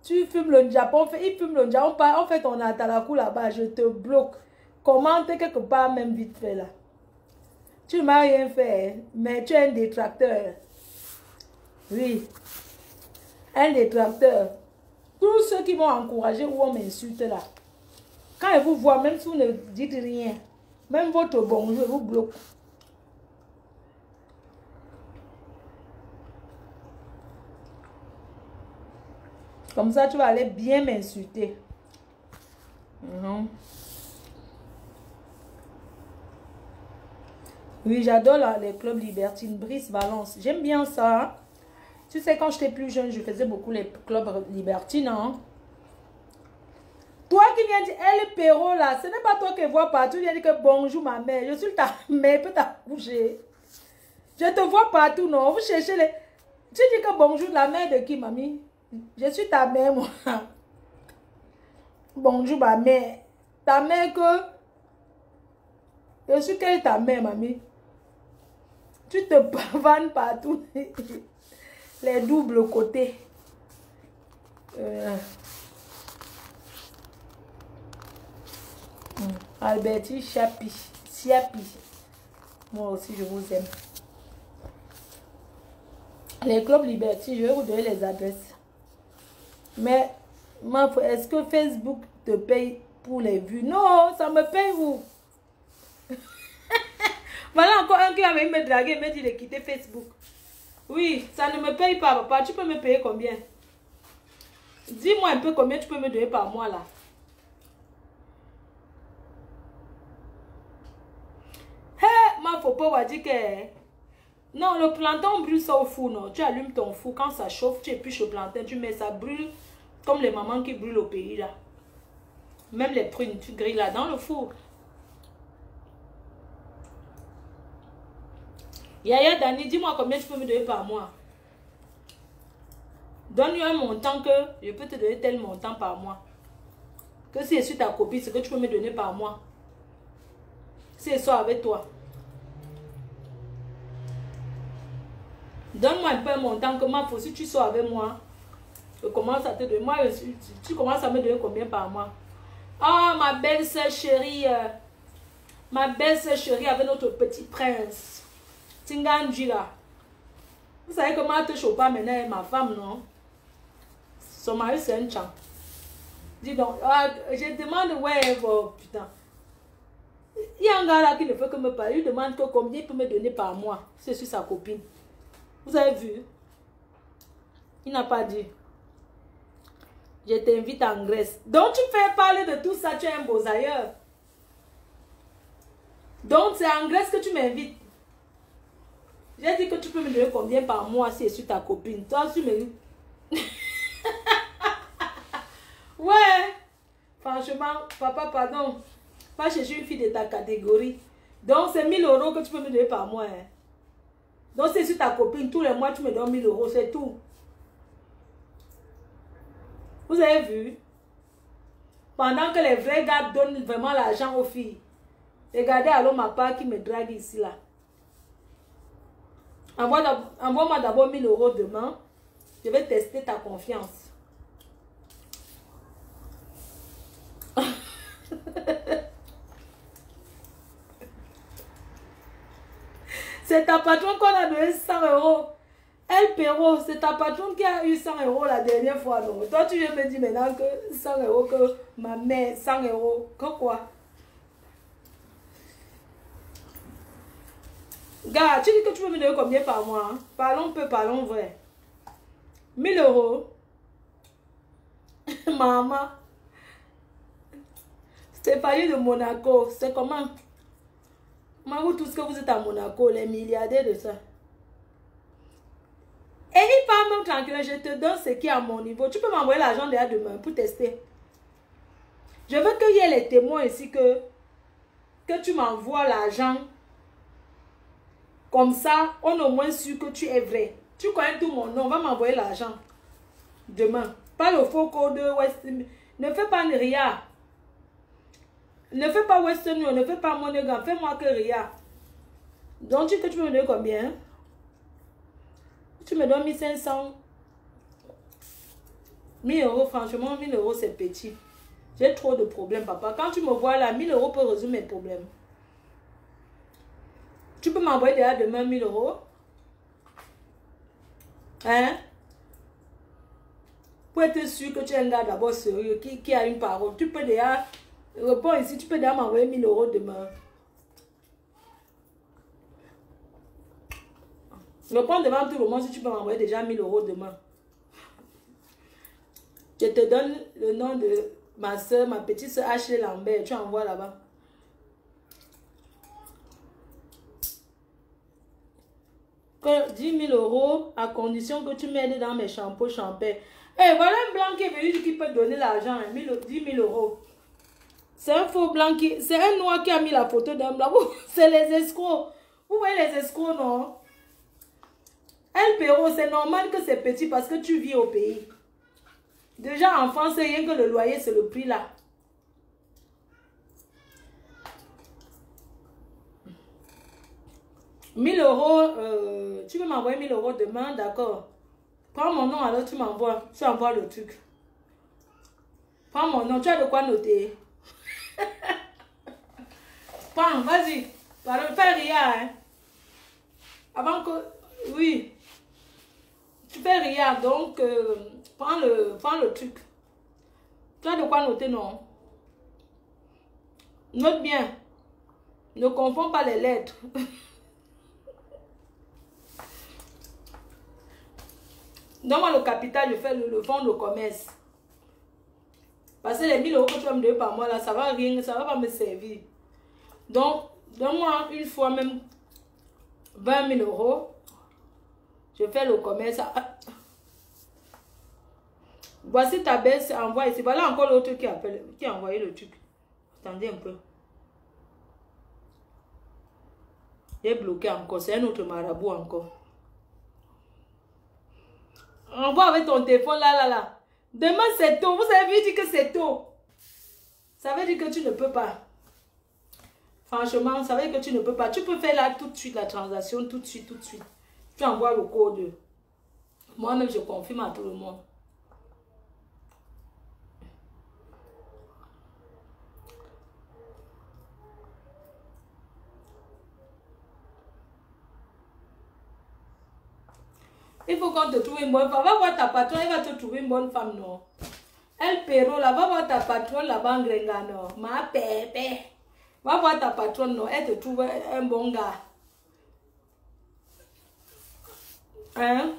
Tu fumes le njap. Il fume le njap. On fait ton atalakou là-bas. Je te bloque. Commente quelque part même vite fait là. Tu m'as rien fait. Mais tu es un détracteur. Oui. Un détracteur. Tous ceux qui m'ont encouragé ou on m'insulte là. Quand ils vous voient, même si vous ne dites rien, même votre bonjour vous bloque. Comme ça, tu vas aller bien m'insulter. Oui, j'adore les clubs libertines. Brice Valence. J'aime bien ça. Hein? Tu sais, quand j'étais plus jeune, je faisais beaucoup les clubs libertines. Hein? Toi qui viens dire, elle Perrault là, ce n'est pas toi qui vois partout. Tu viens dire que bonjour ma mère. Je suis ta mère, peut t'accoucher. Je te vois partout, non? Vous cherchez les... Tu dis que bonjour la mère de qui, mamie? Je suis ta mère, moi. Bonjour ma mère. Ta mère que... Je suis quelle ta mère, mamie? Tu te pavanes partout. Les doubles côtés. Alberti Chapi. Siapi. Moi aussi, je vous aime. Les clubs libertines, je vais vous donner les adresses. Mais, est-ce que Facebook te paye pour les vues? Non, ça me paye où? Voilà encore un qui avait me draguer et me dit de quitter Facebook. Oui, ça ne me paye pas, papa. Tu peux me payer combien? Dis-moi un peu combien tu peux me donner par mois là. Faut pas dire que... Non, le plantain brûle ça au four, non. Tu allumes ton four, quand ça chauffe, tu épluches le plantain, tu mets ça brûle comme les mamans qui brûlent au pays là. Même les prunes, tu grilles là dans le four. Yaya Dani, dis-moi combien tu peux me donner par mois. Donne-moi un montant que je peux te donner tel montant par mois. Que si je suis ta copine, c'est que tu peux me donner par mois. Si je sors avec toi. Donne-moi un peu un montant que moi, si tu sors avec moi, je commence à te donner. Moi, tu commences à me donner combien par mois? Ah, ma belle soeur chérie, Ma belle-sœur chérie avec notre petit prince. Tingandjira. Vous savez comment elle te chope pas maintenant, ma femme, non? Son mari, c'est un champ. Dis donc, je demande, ouais, bon, putain. Il y a un gars là qui ne fait que me parler. Il demande que combien il peut me donner par mois. C'est sur sa copine. Vous avez vu? Il n'a pas dit. Je t'invite en Grèce. Donc tu fais parler de tout ça, tu es un beau ailleurs. Donc c'est en Grèce que tu m'invites. J'ai dit que tu peux me donner combien par mois si c'est sur ta copine. Toi, tu me... Ouais. Franchement, papa, pardon. Pas chercher une fille de ta catégorie. Donc c'est 1000 € que tu peux me donner par mois. Hein. Donc c'est sur ta copine. Tous les mois, tu me donnes 1000 €. C'est tout. Vous avez vu? Pendant que les vrais gars donnent vraiment l'argent aux filles. Regardez alors ma part qui me drague ici là. Envoie-moi d'abord 1000 € demain. Je vais tester ta confiance. C'est ta patronne qu'on a donné 100 €. Elle Perrault, c'est ta patronne qui a eu 100 € la dernière fois. Non? Toi, tu viens me dire maintenant que 100 €, que ma mère, 100 €. Que quoi? Gars, tu dis que tu veux me donner combien par mois? Hein? Parlons peu, parlons vrai. 1000 €. Maman. Stéphanie de Monaco. C'est comment? Vous tous que vous êtes à Monaco, les milliardaires de ça. Et il parle même tranquille, je te donne ce qui est à mon niveau. Tu peux m'envoyer l'argent déjà demain pour tester. Je veux qu'il y ait les témoins ici que tu m'envoies l'argent. Comme ça, on est au moins sûr que tu es vrai. Tu connais tout mon nom, on va m'envoyer l'argent. Demain. Pas le faux code West. Ne fais pas Ria. Ne fais pas Western Union, ne fais pas Monégal. Fais-moi que Ria. Donc tu peux me donner combien? Tu me donnes 1500. 1000 €, franchement, 1000 € c'est petit. J'ai trop de problèmes, papa. Quand tu me vois là, 1000 € peut résoudre mes problèmes. Tu peux m'envoyer déjà demain 1000 €? Hein? Pour être sûr que tu es un gars d'abord sérieux, qui a une parole. Tu peux déjà répondre ici, tu peux déjà m'envoyer 1000 € demain. Réponds devant tout le monde si tu peux m'envoyer déjà 1000 € demain. Je te donne le nom de ma soeur, ma petite soeur Ashley Lambert. Tu envoies là-bas. Que 10 000 € à condition que tu m'aides dans mes shampoings champêtres. Eh, voilà un blanc qui est venu qui peut donner l'argent, 10 000 €. C'est un faux blanc qui... C'est un noir qui a mis la photo d'un blanc. C'est les escrocs. Vous voyez les escrocs, non? El Perrault, c'est normal que c'est petit parce que tu vis au pays. Déjà en France, rien que le loyer, c'est le prix là. « 1000 €, tu veux m'envoyer 1000 € demain, d'accord. Prends mon nom, alors tu m'envoies. Tu envoies le truc. Prends mon nom, tu as de quoi noter. Prends, vas-y. Fais rien, hein. Avant que... Oui. Tu fais rien, donc prends le truc. Tu as de quoi noter, non? Note bien. Ne confonds pas les lettres. Donne-moi le capital, je fais le fonds de commerce. Parce que les 1000 € que tu vas me donner par mois, là, ça va rien, ça va pas me servir. Donc, donne-moi une fois même 20 000 €. Je fais le commerce. Voici ta baisse, envoie ici. Voilà encore l'autre qui a envoyé le truc. Attendez un peu. Il est bloqué encore. C'est un autre marabout encore. Envoie avec ton téléphone là. Demain c'est tôt. Vous avez dit que c'est tôt. Ça veut dire que tu ne peux pas. Franchement, ça veut dire que tu ne peux pas. Tu peux faire là tout de suite la transaction. Tout de suite. Tu envoies le code. Moi-même, je confirme à tout le monde. Il faut qu'on te trouve une bonne femme. Va voir ta patronne, elle va te trouver une bonne femme, non? Elle Perro, là, va voir ta patronne là-bas en Grenga, non? Ma pépé. Va voir ta patronne, non? Elle te trouve un bon gars. Hein?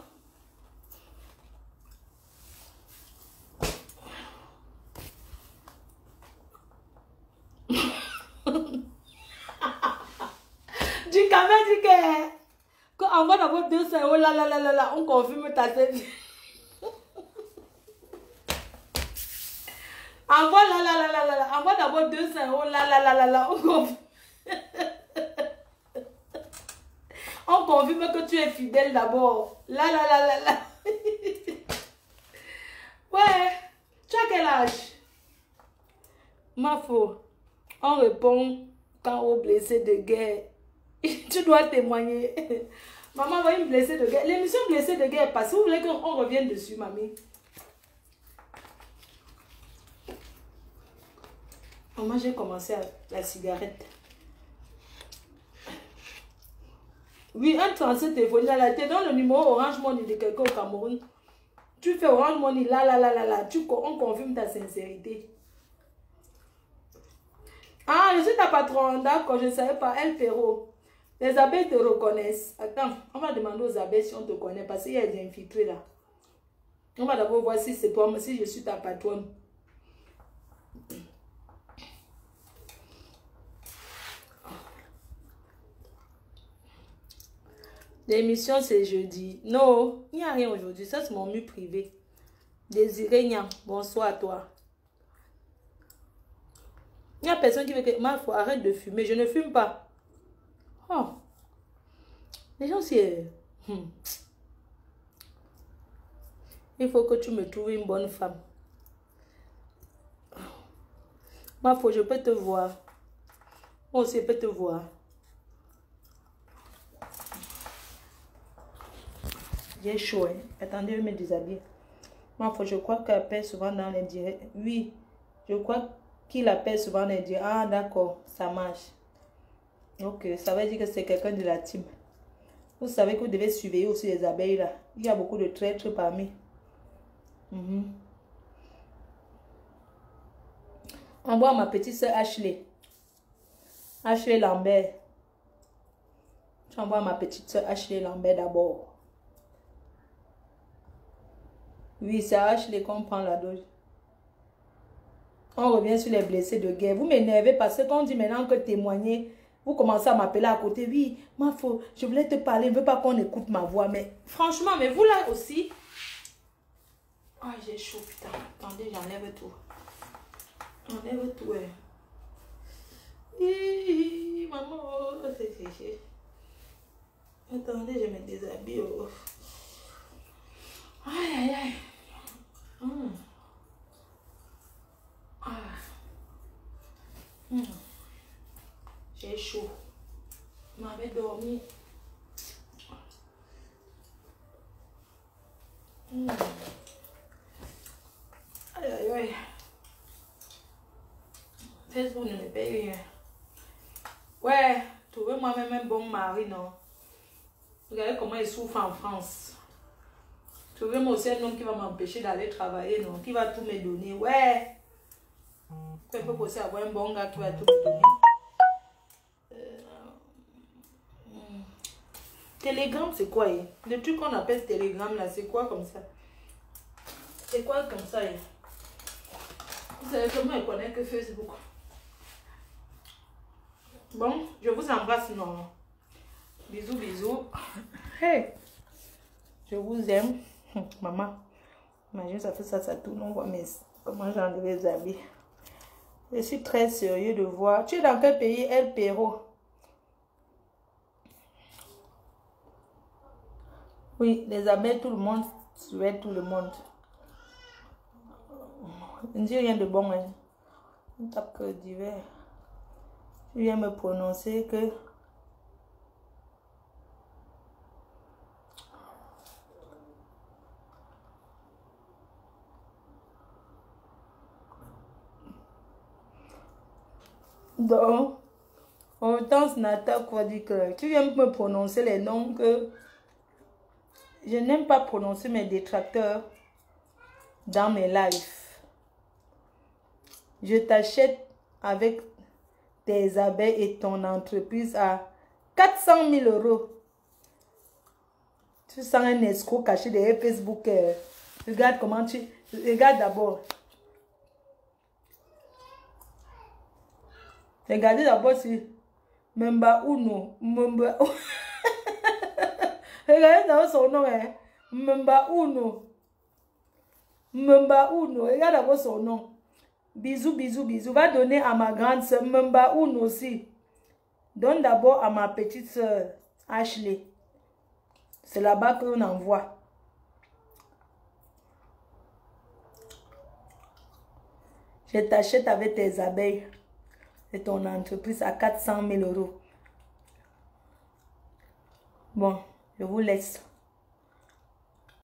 Du quand même dit que quand on va d'abord 200 €, là, on confirme ta tête. Envoie là, envoie d'abord 200 €, là, on confirme. On confirme que tu es fidèle d'abord. Là. Ouais, tu as quel âge? Ma faux. On répond quand au blessé de guerre. Tu dois témoigner. Maman, voyez une blessée de guerre. L'émission blessée de guerre passe. Vous voulez qu'on revienne dessus, mamie? Maman, j'ai commencé à la cigarette. Oui, un 37 téléphone. Là, tu es dans le numéro Orange Money de quelqu'un au Cameroun. Tu fais Orange Money, là. On confirme ta sincérité. Ah, je suis ta patronne, d'accord, je ne savais pas. Elle, Perro. Les abeilles te reconnaissent. Attends, on va demander aux abeilles si on te connaît parce qu'il y a des infiltrés là. On va d'abord voir si c'est toi, si je suis ta patronne. L'émission c'est jeudi. Non, il n'y a rien aujourd'hui. Ça c'est mon mur privé. Désiré Nian, bonsoir à toi. Il n'y a personne qui veut que... Ma foi, arrête de fumer. Je ne fume pas. Oh. Les gens, c'est... Il faut que tu me trouves une bonne femme. Ma foi, je peux te voir. Moi aussi, je peux te voir. J'ai chaud, hein. Attendez, je vais me déshabiller. Ma foi, je crois qu'il appelle souvent dans les directs. Oui, je crois qu'il appelle souvent dans les directs. Ah, d'accord, ça marche. Ok, ça veut dire que c'est quelqu'un de la team. Vous savez que vous devez surveiller aussi les abeilles là. Il y a beaucoup de traîtres parmi. Envoie ma petite soeur Ashley. Ashley Lambert. Tu envoies ma petite soeur Ashley Lambert d'abord. Oui, c'est Ashley qu'on prend la dose. On revient sur les blessés de guerre. Vous m'énervez parce que quand on dit maintenant que témoigner, vous commencez à m'appeler à côté. Oui, ma faute, je voulais te parler, je ne veux pas qu'on écoute ma voix. Mais franchement, mais vous là aussi. Ah, j'ai chaud, putain. Attendez, j'enlève tout. J'enlève tout, ouais. Maman, c'est... Attendez, je me déshabille. Oh. Aïe. J'ai chaud. Je m'avais dormi. Aïe. Facebook ne me paye rien. Ouais, trouvez moi-même un bon mari, non? Regardez comment il souffre en France. Trouvez-moi aussi un homme qui va m'empêcher d'aller travailler, non? Qui va tout me donner. Ouais. Il faut aussi avoir un bon gars qui va tout me donner. Telegram, c'est quoi? Le truc qu'on appelle Telegram, là, c'est quoi comme ça? C'est quoi comme ça? Vous savez comment il connaît que Facebook? Bon, je vous embrasse, non? Bisous. Hey! Je vous aime. Maman, imagine, ça fait ça tourne. On voit comment j'ai enlevé les habits. Je suis très sérieux de voir. Tu es dans quel pays, El Perro? Oui, les abeilles, tout le monde souhaite tout le monde. Je ne dis rien de bon, hein. On tape que divers. Je viens me prononcer que... Donc, Hortense Nata quoi dit que tu viens me prononcer les noms que je n'aime pas prononcer mes détracteurs dans mes lives. Je t'achète avec tes abeilles et ton entreprise à 400 000 euros. Tu sens un escroc caché derrière Facebook. Regarde comment tu... Regarde d'abord. Regardez d'abord si... Memba Uno. Memba... Regardez d'abord son nom. Hein. Memba Uno. Memba Uno. Regarde d'abord son nom. Bisous, bisous, bisous. Va donner à ma grande soeur Memba Uno aussi. Donne d'abord à ma petite soeur Ashley. C'est là-bas qu'on envoie. Je t'achète avec tes abeilles et ton entreprise à 400 000 euros. Bon, je vous laisse.